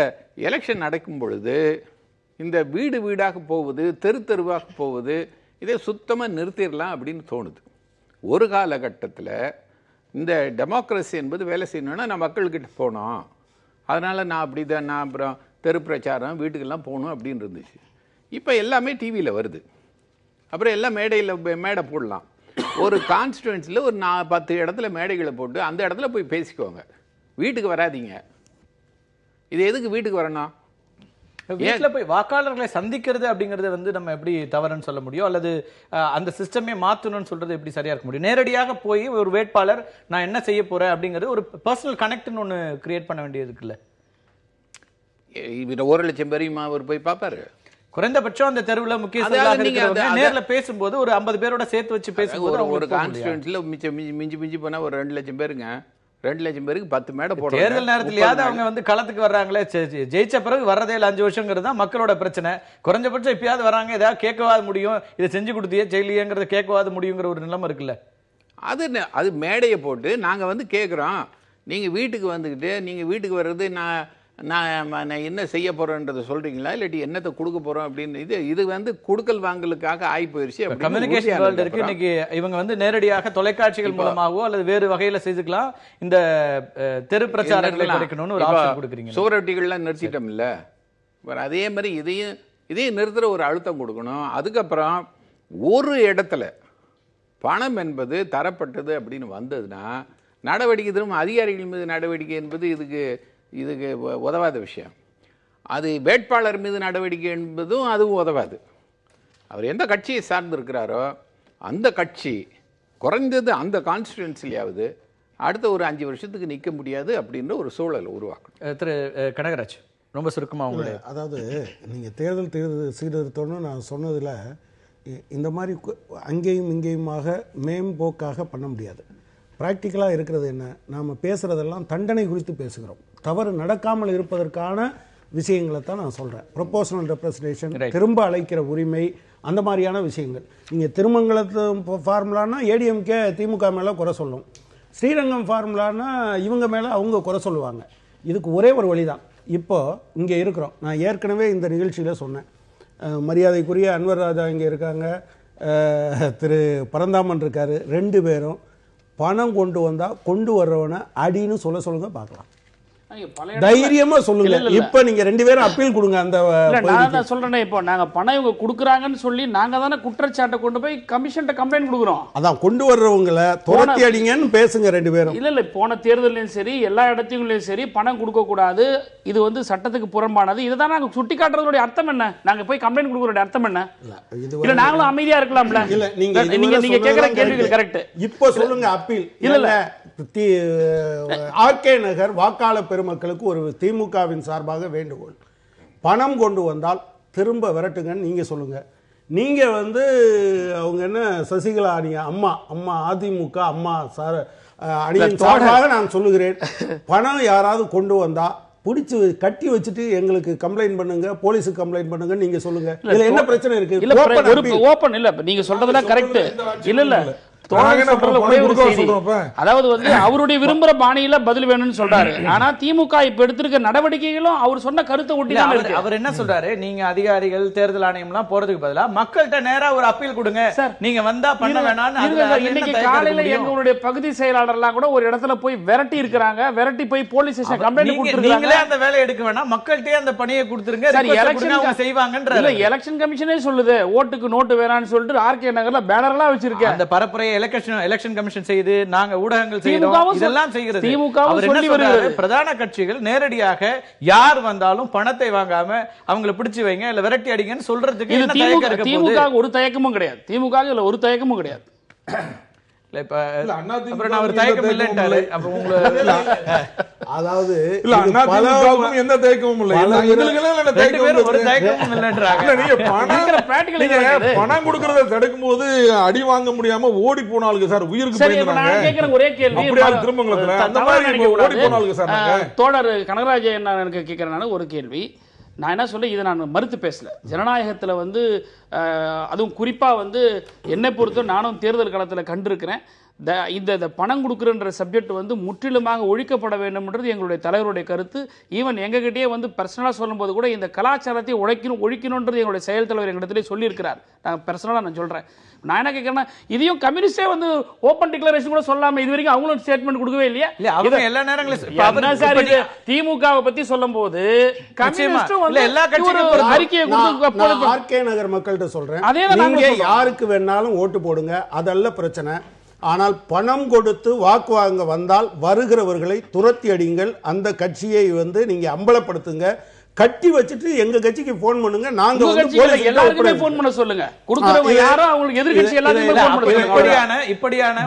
எலெக்ஷன் நடக்கும் பொழுது இந்த வீடு வீடாக போவது, தெரு தெருவாக போவது, இதை சுத்தமாக நிறுத்திடலாம் அப்படின்னு தோணுது. ஒரு காலகட்டத்தில் இந்த டெமோக்ரஸி என்பது வேலை செய்யணும்னா நான் மக்கள்கிட்ட போனோம், அதனால் நான் அப்படி தான் நான் அப்புறம் தெரு பிரச்சாரம் வீட்டுக்கெல்லாம் போகணும் அப்படின்னு இருந்துச்சு. இப்போ எல்லாமே டிவியில் வருது. அப்புறம் எல்லாம் மேடை போடலாம். ஒரு கான்ஸ்டிடுவன்சியில் ஒரு 10 இடத்துல மேடைகளை போட்டு அந்த இடத்துல போய் பேசிக்கோங்க, வீட்டுக்கு வராதிங்க. இது எதுக்கு வீட்டுக்கு வரணும்?
வீட்டில் போய் வாக்காளர்களை சந்திக்கிறது அப்படிங்கறது நம்ம எப்படி தவறுன்னு சொல்ல முடியும், அல்லது அந்த சிஸ்டமே மாற்றணும்னு சொல்றது எப்படி சரியா இருக்க முடியும்? நேரடியாக போய் ஒரு வேட்பாளர் நான் என்ன செய்ய போறேன் அப்படிங்கிறது ஒரு பர்சனல் கனெக்ட்னு ஒன்று கிரியேட் பண்ண வேண்டியது இருக்குல்ல.
1,00,000 பேரையும் அவர் போய் பார்ப்பாரு.
குறைந்தபட்சம் அந்த தெருவில் முக்கிய நேர்ல பேசும்போது ஒரு 50 பேரோட சேர்த்து வச்சு பேசும்போது
ஒரு கான்ஸ்டிடுவன்சில மிஞ்சி போனா ஒரு 2 லட்சம் பேருங்க. 2 லட்சம் பேருக்கு 10 மேடை போடுறாங்க.
தேர்தல் நேரத்திலேயாவது அவங்க களத்துக்கு வர்றாங்களே, ஜெயிச்ச பிறகு வர்றதே 5 வருஷங்கிறது தான் மக்களோட பிரச்சனை. குறைஞ்சபட்சம் இப்பயாவது வராங்க, ஏதாவது கேட்கவாது முடியும், இதை செஞ்சு கொடுத்தியே ஜெயிலியங்கிறத கேட்கவாது முடியுங்கிற ஒரு நிலைமை இருக்குல்ல.
அது மேடையை போட்டு நாங்க கேட்குறோம், நீங்க வீட்டுக்கு வந்துக்கிட்டு நீங்க வீட்டுக்கு வர்றது நான் என்ன செய்ய போறேன்றதை சொல்றீங்களா, இல்லாட்டி என்னத்தை கொடுக்க போறோம் அப்படின்னு. இது கொடுக்கல் வாங்கலுக்காக ஆகி போயிருச்சு.
கம்யூனிகேஷன் வேர்ல்ட் இருக்கு. இன்னைக்கு இவங்க நேரடியாக தொலைக்காட்சிகள் மூலமாகவோ அல்லது வேறு வகையில செய்துக்கலாம். இந்த தெரு பிரச்சாரங்களை கிடைக்கணும்னு ஒரு ஆப்ஷன் கொடுக்குறீங்க.
சுவரொட்டிகள்லாம் நிறுத்திட்டோம் இல்ல, அதே மாதிரி இதையும் நிறுத்துற ஒரு அழுத்தம் கொடுக்கணும். அதுக்கப்புறம் ஒரு இடத்துல பணம் என்பது தரப்பட்டது அப்படின்னு வந்ததுன்னா நடவடிக்கை திரும்ப அதிகாரிகள் மீது நடவடிக்கை என்பது இதுக்கு உதவாத விஷயம். அது வேட்பாளர் மீது நடவடிக்கை என்பதும் அதுவும் உதவாது. அவர் எந்த கட்சியை சார்ந்து இருக்கிறாரோ அந்த கட்சி குறைந்தது அந்த கான்ஸ்டிடுவன்சிலையாவது அடுத்த ஒரு 5 வருஷத்துக்கு நிற்க முடியாது அப்படின்ற ஒரு சூழல் உருவாக்கணும்.
திரு கனகராஜ், ரொம்ப சுருக்கமாக உங்களுடைய
அதாவது நீங்கள் தேர்தல் சீர்திருத்தம்னு நான் சொன்னதில் இந்த மாதிரி அங்கேயும் இங்கேயுமாக மேம்போக்காக பண்ண முடியாது. ப்ராக்டிக்கலாக இருக்கிறது என்ன, நாம் பேசுகிறதெல்லாம் தண்டனை குறித்து பேசுகிறோம், தவறு நடக்காமல் இருப்பதற்கான விஷயங்களை தான் நான் சொல்கிறேன். ப்ரொபோஷனல் ரெப்ரசன்டேஷன், திரும்ப அழைக்கிற உரிமை, அந்த மாதிரியான விஷயங்கள். நீங்கள் திருமங்கலத்து ஃபார்முலானா ஏடிஎம்கே திமுக மேலே குறை சொல்லும், ஸ்ரீரங்கம் ஃபார்முலானா இவங்க மேலே அவங்க குறை சொல்லுவாங்க. இதுக்கு ஒரே ஒரு வழி தான். இப்போது இங்கே இருக்கிறோம். நான் ஏற்கனவே இந்த நிகழ்ச்சியில் சொன்னேன், மரியாதைக்குரிய அன்வர் ராஜா இங்கே இருக்காங்க, திரு பரந்தாமன் இருக்கார். 2 பேரும் பணம் கொண்டு வந்தா கொண்டு வர்றவனை அடின்னு சொல்லுங்க பார்க்கலாம். தைரியமா சொல்லுங்க. இப்ப நீங்க 2 பேரும் அப்பீல் கொடுங்க. அந்த
நான் சொல்றேன், இப்போ நாங்க பணம் இவங்க கொடுக்குறாங்கன்னு சொல்லி நாங்க தானே குற்றச்சாட்டை கொண்டு போய் கமிஷன்ட்ட கம்ப்ளைண்ட் கொடுக்குறோம்.
அதான் கொண்டு வர்றவங்களை துரத்தி அடிங்கன்னு பேசுங்க 2 பேரும்.
இல்ல போன தேர்தலையும் சரி எல்லா இடத்துலையும் சரி பணம் கொடுக்க கூடாது, இது சட்டத்துக்கு புறம்பானது. இதுதான் நாங்க சுட்டி காட்டுறதோட அர்த்தம் என்ன? நாங்க போய் கம்ப்ளைண்ட் கொடுக்கறோட அர்த்தம் என்ன? இல்ல நாங்களும் அமைதியா இருக்கலாம்ல.
இல்ல நீங்க
கேக்குற கேள்விகள் கரெக்ட்.
இப்போ சொல்லுங்க அப்பீல். இல்ல ஆர்கே நகர் வாக்காளர் பெருமக்களுக்கு ஒரு திமுகவின் சார்பாக வேண்டுகோள், பணம் கொண்டு வந்தால் திரும்ப விரட்டுங்கன்னு நீங்க சொல்லுங்க. நீங்க அவங்க என்ன சசிகலா அணியா அம்மா அதிமுக அம்மா அணியின் சார்பாக நான் சொல்லுகிறேன், பணம் யாராவது கொண்டு வந்தா பிடிச்சு கட்டி வச்சுட்டு எங்களுக்கு கம்ப்ளைண்ட் பண்ணுங்க, போலீஸுக்கு கம்ப்ளைண்ட் பண்ணுங்க நீங்க சொல்லுங்க. இதுல என்ன பிரச்சனை இருக்கு?
ஓபன் இல்ல, நீங்க சொல்றதெல்லாம் கரெக்ட். இல்ல அதாவது அவருடைய விரும்புற பாணியில பதில் வேணும்னு சொல்றாரு. ஆனா திமுக இப்ப எடுத்திருக்க நடவடிக்கைகளும் அவர் சொன்ன கருத்தை ஒட்டி தான் இருக்கு.
அவர் என்ன சொல்றாரு, நீங்க அதிகாரிகள் தேர்தல் ஆணையம் எல்லாம் போறதுக்கு பதிலா மக்கள்கிட்ட நேரா ஒரு அப்பீல் கொடுங்க, நீங்க வந்தா பண்ண வேணாம்னு.
இன்னைக்கு காலையில எங்களுடைய பகுதி செயலாளர் எல்லாம் கூட ஒரு இடத்துல போய் விரட்டி இருக்காங்க, விரட்டி போய் போலீஸ் ஸ்டேஷன் கம்ப்ளைண்ட் கொடுத்திருக்காங்க.
நீங்களே அந்த வேலையை எடுக்க வேணாம், மக்கள்கிட்டயே அந்த பணியை கொடுத்துருங்க, அவங்க செய்வாங்கன்ற.
எலெக்ஷன் கமிஷனே சொல்லுது ஓட்டுக்கு நோட்டு வேணாம்னு சொல்லிட்டு ஆர்கே நகர்ல பேனர் எல்லாம் வச்சிருக்கேன்.
அந்த பரப்புரையை எலெக்ஷன் கமிஷன் செய்து நாங்க ஊடகங்கள் செய்யறோம் இதெல்லாம் செய்கிறது. அவர் என்ன சொல்றாரு, பிரதான கட்சிகள் நேரடியாக யார் வந்தாலும் பணத்தை வாங்காம அவங்களை பிடிச்சு வைங்க இல்ல விரட்டி அடிங்கன்னு சொல்றதுக்கு என்ன தயக்கம் இருக்கு?
திமுக ஒரு தயக்கமும் கிடையாது. திமுக இல்ல ஒரு தயக்கமும் கிடையாது.
அதாவது
எந்த தயக்கமும் இல்லை. பணம் கொடுக்கறத தடுக்கும் போது அடி வாங்க முடியாம ஓடி போனாலுங்க சார், உயிருக்கு
ஒரே கேள்வி
ஓடி போனாலுங்க சார்.
தோழர் கனகராஜ் என்ன எனக்கு கேட்கிறேன் ஒரு கேள்வி. நான் என்ன சொல்ல, இதை நான் மறுத்து பேசல. ஜனநாயகத்தில் வந்து அதுவும் குறிப்பாக வந்து என்னை பொறுத்த நானும் தேர்தல் களத்தில் கண்டிருக்கிறேன். இந்த பணம் கொடுக்குறன்ற சப்ஜெக்ட் வந்து முற்றிலுமாக ஒழிக்கப்பட வேண்டும்ன்றது எங்களுடைய தலைவருடைய கருத்து. ஈவன் எங்ககிட்டயே வந்து பர்சனலாக சொல்லும்போது கூட இந்த கலாச்சாரத்தை ஒழிக்கணுன்றது எங்களுடைய செயல் தலைவர் எங்களிடத்திலே சொல்லியிருக்கிறார். நான் பர்சனலாக நான் சொல்கிறேன். நான் என்ன கேட்கறேன்னா, இதையும் கம்யூனிஸ்டே வந்து ஓப்பன் டிக்ளரேஷன் கூட சொல்லாம இது வரைக்கும் அவங்களும் ஸ்டேட்மெண்ட் கொடுக்கவே இல்லையா?
எல்லா நேரங்களும்
திமுகவை பத்தி சொல்லும் போது கம்யூனிஸ்டும் வந்து
எல்லா கட்சிகளும்
அறிக்கையை கொடுத்து
ஆர்கே நகர் மக்கள்கிட்ட சொல்றேன், நீங்க யாருக்கு வேணாலும் ஓட்டு போடுங்க, அதல்ல பிரச்சனை. ஆனால் பணம் கொடுத்து வாக்கு வாங்க வந்தால் வருகிறவர்களை துரத்தி அடிங்கள், அந்த கட்சியை வந்து நீங்க அம்பலப்படுத்துங்க, கட்டி வச்சிட்டு எங்க கட்சிக்கு போன் பண்ணுங்க, நாங்க
எல்லாருக்குமே போன் பண்ண சொல்லுங்க. கொடுக்கிறவங்க யாரோ அவங்களுக்கு எதிர்க்கட்சி எல்லாருக்குமே போன் பண்ணுங்க.
இப்படியான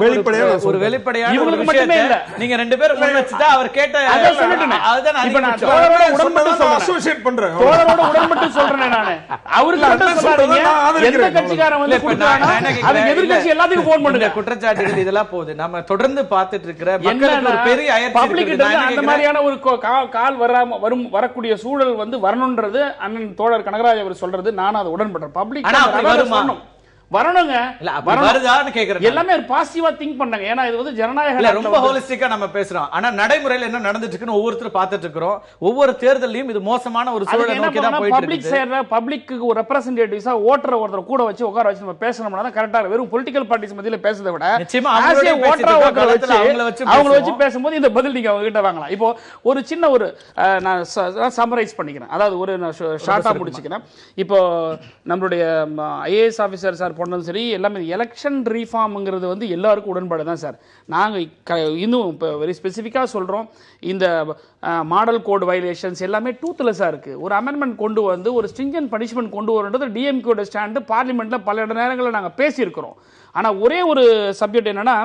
ஒரு வெளிப்படையான
இவங்களுக்கு மட்டுமே இல்ல,
நீங்க ரெண்டு பேரும் முன் வச்சுட்டா அவர் கேட்ட
அத சொல்லிட்டேன். அதுதான் இப்ப நான் தோழரோட உடன்பட்டு சொல்றேன்,
அசோசியேட் பண்றேன்,
தோழரோட உடன்பட்டு சொல்றேன். நான் அவருக்கு மட்டும் சொல்றீங்க, எந்த கட்சிக்காரன் வந்து கொடுத்தானா அது எதிர்க்கட்சி எல்லாத்துக்கும் போன் பண்ணுங்க.
குற்றச்சாட்டுகள் இதெல்லாம் போகுது. நம்ம தொடர்ந்து பார்த்துட்டு இருக்கிற மக்களுக்கு ஒரு பெரிய
பப்ளிக் கிட்ட அந்த மாதிரியான ஒரு கால் வரக்கூடிய சூழல் வந்து வரணும்ன்றது அண்ணன் தோழர் கனகராஜ் அவர் சொல்றது நான் அதை உடன்படுறேன். பப்ளிக் வரணுங்க, எல்லாமே பாசிட்டிவா திங்க் பண்ணாங்க. ஏன்னா இது வந்து ஜனநாயக
ரொம்ப ஹோலிஸ்டிக்கா நம்ம பேசுறோம். ஆனா நடைமுறையில் என்ன நடந்துட்டு இருக்குன்னு ஒவ்வொருத்தரும் பார்த்துட்டு இருக்கிறோம். ஒவ்வொரு தேர்தலையும் இது மோசமான ஒரு சூழலை நோக்கி தான் போயிட்டு இருக்கு.
பப்ளிக்கு ஒரு ரெப்ரசன்டேட்டிவ்ஸா ஓட்டர் ஒருத்தர் கூட வச்சு உட்கார வச்சு நம்ம பேசணும்னா தான் கரெக்டா. வெறும் பொலிட்டிக்கல் பார்ட்டிஸ் மத்தியில பேசுறதை விட அவங்கள வச்சு பேசும்போது இந்த பதில் நீங்க அவங்க கிட்ட வாங்கலாம். இப்போ ஒரு சின்ன ஒரு நான் சம்மரைஸ் பண்ணிக்கிறேன், அதாவது ஒரு ஷார்ட்டா முடிச்சுக்கிறேன். இப்போ நம்மளுடைய ஐஏஎஸ் ஆபீசர் சார் போனதும் சரி, எல்லாமே எலெக்ஷன் ரீஃபார்ம்ங்கிறது வந்து எல்லாருக்கும் உடன்பாடு தான் சார். நாங்கள் இன்னும் இப்போ வெரி ஸ்பெசிஃபிக்காக சொல்கிறோம், இந்த மாடல் கோட் வயலேஷன்ஸ் எல்லாமே டூத்லெஸ்ஸாக இருக்குது. ஒரு அமெண்ட்மெண்ட் கொண்டு வந்து ஒரு ஸ்ட்ரிஞ்சன்ட் பனிஷ்மெண்ட் கொண்டு வரன்றது டிஎம்கேயோட ஸ்டாண்டு. பார்லிமெண்ட்டில் பல நேரங்களில் நாங்கள் பேசியிருக்கிறோம். ஆனால் ஒரே ஒரு சப்ஜெக்ட் என்னென்னா,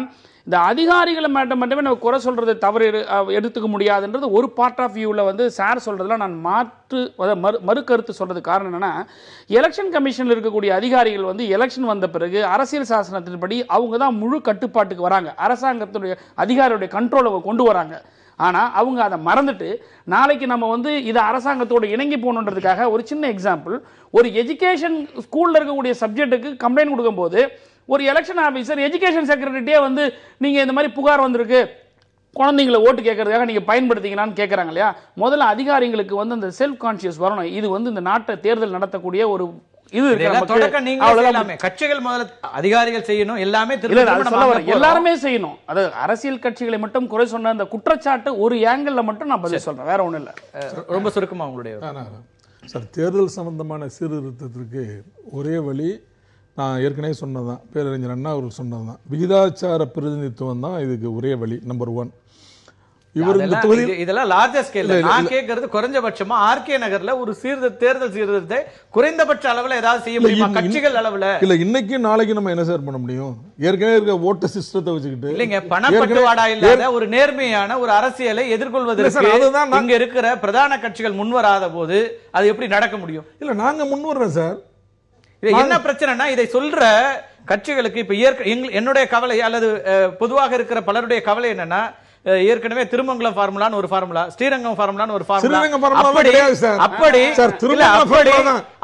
இந்த அதிகாரிகளை மட்டுமே நம்ம குறை சொல்றது தவறு எடுத்துக்க முடியாதுன்றது ஒரு பார்ட் ஆஃப் வியூவில் வந்து சார் சொல்றதுல நான் மறு கருத்து சொல்றது காரணம் என்னன்னா, எலெக்ஷன் கமிஷனில் இருக்கக்கூடிய அதிகாரிகள் வந்து எலெக்ஷன் வந்த பிறகு அரசியல் சாசனத்தின்படி அவங்க தான் முழு கட்டுப்பாட்டுக்கு வராங்க, அரசாங்கத்துடைய அதிகாரியுடைய கண்ட்ரோலை கொண்டு வராங்க. ஆனால் அவங்க அதை மறந்துட்டு நாளைக்கு நம்ம வந்து இதை அரசாங்கத்தோடு இணங்கி போகணுன்றதுக்காக ஒரு சின்ன எக்ஸாம்பிள், ஒரு எஜுகேஷன் ஸ்கூலில் இருக்கக்கூடிய சப்ஜெக்ட்டுக்கு கம்ப்ளைண்ட் கொடுக்கும்போது ஒரு எலெக்ஷன் ஆஃபீஸர் எஜுகேஷன் செக்ரட்டரியே வந்து நீங்கள் இந்த மாதிரி புகார் வந்திருக்கு, குழந்தைங்களை ஓட்டு கேட்கறதுக்காக நீங்கள் பயன்படுத்திங்கன்னு கேட்குறாங்க இல்லையா? முதல்ல அதிகாரிகளுக்கு வந்து அந்த செல்ஃப் கான்சியஸ் வரணும். இது வந்து இந்த நாட்டை தேர்தல் நடத்தக்கூடிய ஒரு இது
கட்சிகள் முதல்ல அதிகாரிகள் செய்யணும், எல்லாமே
எல்லாருமே செய்யணும். அது அரசியல் கட்சிகளை மட்டும் குறை சொன்ன அந்த குற்றச்சாட்டு ஒரு ஆங்கிள் மட்டும் நான் பதில் சொல்றேன், வேற ஒண்ணும் இல்ல.
ரொம்ப சுருக்கமா உங்களுடைய
சார், தேர்தல் சம்பந்தமான சீர்திருத்தத்திற்கு ஒரே வழி நான் ஏற்கனவே சொன்னதான், பேரறிஞர் அண்ணா அவர்கள் சொன்னதுதான், விகிதாச்சார பிரதிநிதித்துவம் தான் இதுக்கு ஒரே வழி. நம்பர் 1.
இதெல்லாம் லார்ஜர் ஸ்கேல்ல நான் கேக்குறது குறைஞ்சபட்சமா ஆர்கே நகர்ல ஒரு தேர்தல் சீர்திருத்தத்தை குறைந்தபட்ச அளவுல ஏதாவது செய்ய முடியுமா கட்சிகள் அளவுல?
இல்ல இன்னைக்கு நாளைக்கு நம்ம என்ன சார் பண்ண முடியும்? ஏற்கனவே இருக்க ஓட்டு சிஸ்டத்தை வச்சுக்கிட்டு
இல்லைங்க, பணப்பட்டுவாடா இல்லாத ஒரு நேர்மையான ஒரு அரசியலை எதிர்கொள்வதற்கு இங்க இருக்கிற பிரதான கட்சிகள் முன்வராத போது அது எப்படி நடக்க முடியும்?
இல்ல நாங்க முன்வர்றோம் சார்.
என்ன பிரச்சனைனா, இதை சொல்ற கட்சிகளுக்கு இப்ப என்னுடைய கவலை அல்லது பொதுவாக இருக்கிற பலருடைய கவலை என்னன்னா, ஏற்கனவே திருமங்கலம் ஃபார்முலான்னு ஒரு ஃபார்முலா, ஸ்ரீரங்கம் ஃபார்முலான்னு ஒரு ஃபார்முலா, அப்படி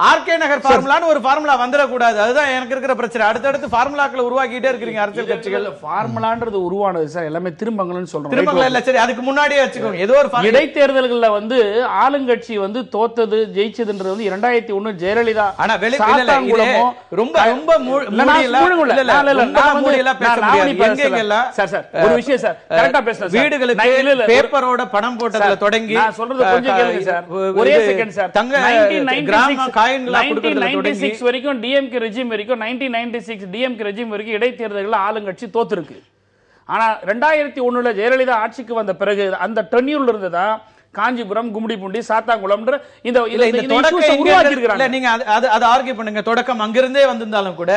ஆர்கே நகர் ஃபார்முலான்னு ஒரு ஃபார்முலா வந்துட கூடாது. அதுதான் எனக்கு இருக்கிற பிரச்சனை. அடுத்தடுத்து ஃபார்முலாக்களை உருவாக்கிட்டே இருக்கீங்க அரசியல் கட்சிகள்.
ஃபார்முலான்றது உருவானது சார், எல்லாமே திருமங்கலம்னு சொல்றோம்.
திருமங்கலம் இல்ல, சரி அதுக்கு முன்னாடியே வச்சுக்கோங்க. ஏதோ ஒரு
இடைத்தேர்தல்கள்ல வந்து ஆளுங்கட்சி வந்து தோத்தது ஜெயிச்சதுன்றது வந்து 2001 ஜெயலலிதா.
ஆனா ரொம்ப ரொம்ப
ஒரு விஷயம் சார் கரெக்டா பேசுறேன் சார்.
வீடுகளுக்கு
இல்ல, இல்ல.
பேப்பரோட பணம் போட்டதுல
சார்,
தொடங்கி
நான் சொல்றது கொஞ்சம் கேளுங்க சார். ஒரே செகண்ட் சார்.
தங்க கிராம காயின்களா கொடுக்கிறதுல தொடங்கி
1996 வரைக்கும் டிஎம்கே ரெஜிம் வரைக்கும் 1996 டிஎம்கே ரெஜிம் வரைக்கும் இடைத்தேர்தல்கள் ஆளுங்கட்சி தோத்துருக்கு. ஆனா 2001 ஜெயலலிதா ஆட்சிக்கு வந்த பிறகு அந்த டென்யூர்ல இருந்துதான் காஞ்சிபுரம், கும்மிடிப்பூண்டி, சாத்தாங்குளம்ன்ற இந்த உருவாக்கி இருக்காங்க.
நீங்க அது ஆர்கியூ பண்ணுங்க. தொடக்கம் அங்கிருந்தே வந்திருந்தாலும் கூட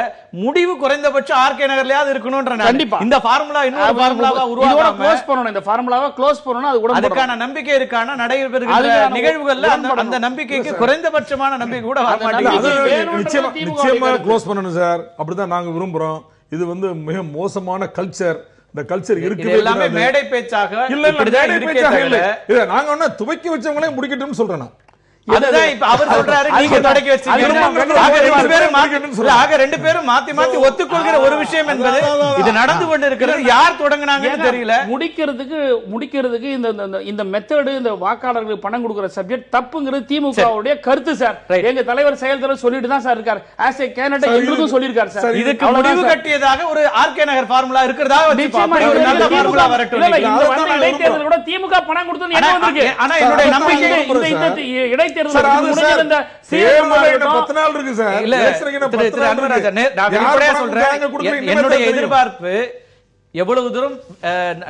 முடிவு குறைந்தபட்சம் ஆர்கே நகர்லயாவது இருக்கணும்ன்ற
கண்டிப்பா
இந்த ஃபார்முலா இன்னொரு ஃபார்முலாவா உருவாக்காம
க்ளோஸ் பண்ணனும். இந்த ஃபார்முலாவை க்ளோஸ் பண்ணனும். அது கூட
அதுக்கான நம்பிக்கை இருக்கான நடைபெறுகிற நிகழ்வுகள்ல அந்த நம்பிக்கைக்கு குறைந்தபட்சமான நம்பிக்கை கூட வர மாட்டேங்குது.
நிச்சயமா க்ளோஸ் பண்ணணும் சார். அப்படிதான் நாங்க விரும்புறோம். இது வந்து மிக மோசமான கல்ச்சர். இந்த கல்ச்சர் இருக்கு
எல்லாமே மேடை பேச்சாக
இல்ல மேடை பேச்சாக இல்ல. இத நாங்க ஒண்ணு துவக்கி வச்சவங்களே முடிக்கட்டும்னு சொல்றேன் நான்.
அதுதான் இப்ப அவர் சொல்றாரு, நீங்க தொடக்கி வச்சீங்க. ஆக ரெண்டு பேரும் மாத்தி மாத்தி ஒத்துக்கொள்கிற ஒரு விஷயம் என்பது இது நடந்து கொண்டு இருக்கிறது. யார் தொடங்குனாங்கன்னு தெரியல.
முடிக்கிறதுக்கு இந்த மெத்தடு, இந்த வாக்காளர்களுக்கு பணம் கொடுக்கிற சப்ஜெக்ட் தப்புங்கிறது திமுகவுடைய கருத்து சார். எங்க தலைவர் செயல்தலைவர் சொல்லிட்டு தான் சார் இருக்காரு. ஆஸ் ஏ கேண்டிடேட் எங்களுக்கும் சொல்லிருக்காரு சார்.
இதுக்கு முடிவு கட்டியதாக ஒரு ஆர்கே நகர் ஃபார்முலா இருக்கிறதா ஒரு நல்ல ஃபார்முலா வரட்டும்.
இடைத்தேர்தல் கூட திமுக பணம் கொடுத்தது என்ன வந்திருக்கு?
ஆனா என்னுடைய நம்பிக்கை
இந்த
என்னுடைய எதிர்பார்ப்பு எவ்வளவு தூரம்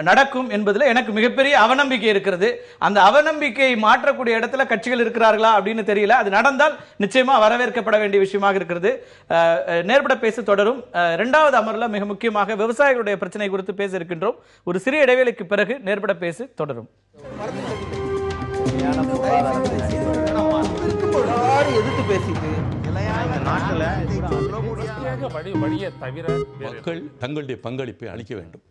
நடக்கும் என்பதுல எனக்கு மிகப்பெரிய அவநம்பிக்கை இருக்கிறது. அந்த அவநம்பிக்கையை மாற்றக்கூடிய இடத்துல கட்சிகள் இருக்கிறார்களா அப்படின்னு தெரியல. அது நடந்தால் நிச்சயமா வரவேற்கப்பட வேண்டிய விஷயமாக இருக்கிறது. நேர்பட பேச தொடரும். இரண்டாவது அமர்ல மிக முக்கியமாக விவசாயிகளுடைய பிரச்சனை குறித்து பேச இருக்கின்றோம். ஒரு சிறிய இடைவேளைக்கு பிறகு நேர்பட பேச தொடரும்.
எதிர்த்து பேசிட்டு
மக்கள் தங்களுடைய பங்களிப்பை அளிக்க வேண்டும்.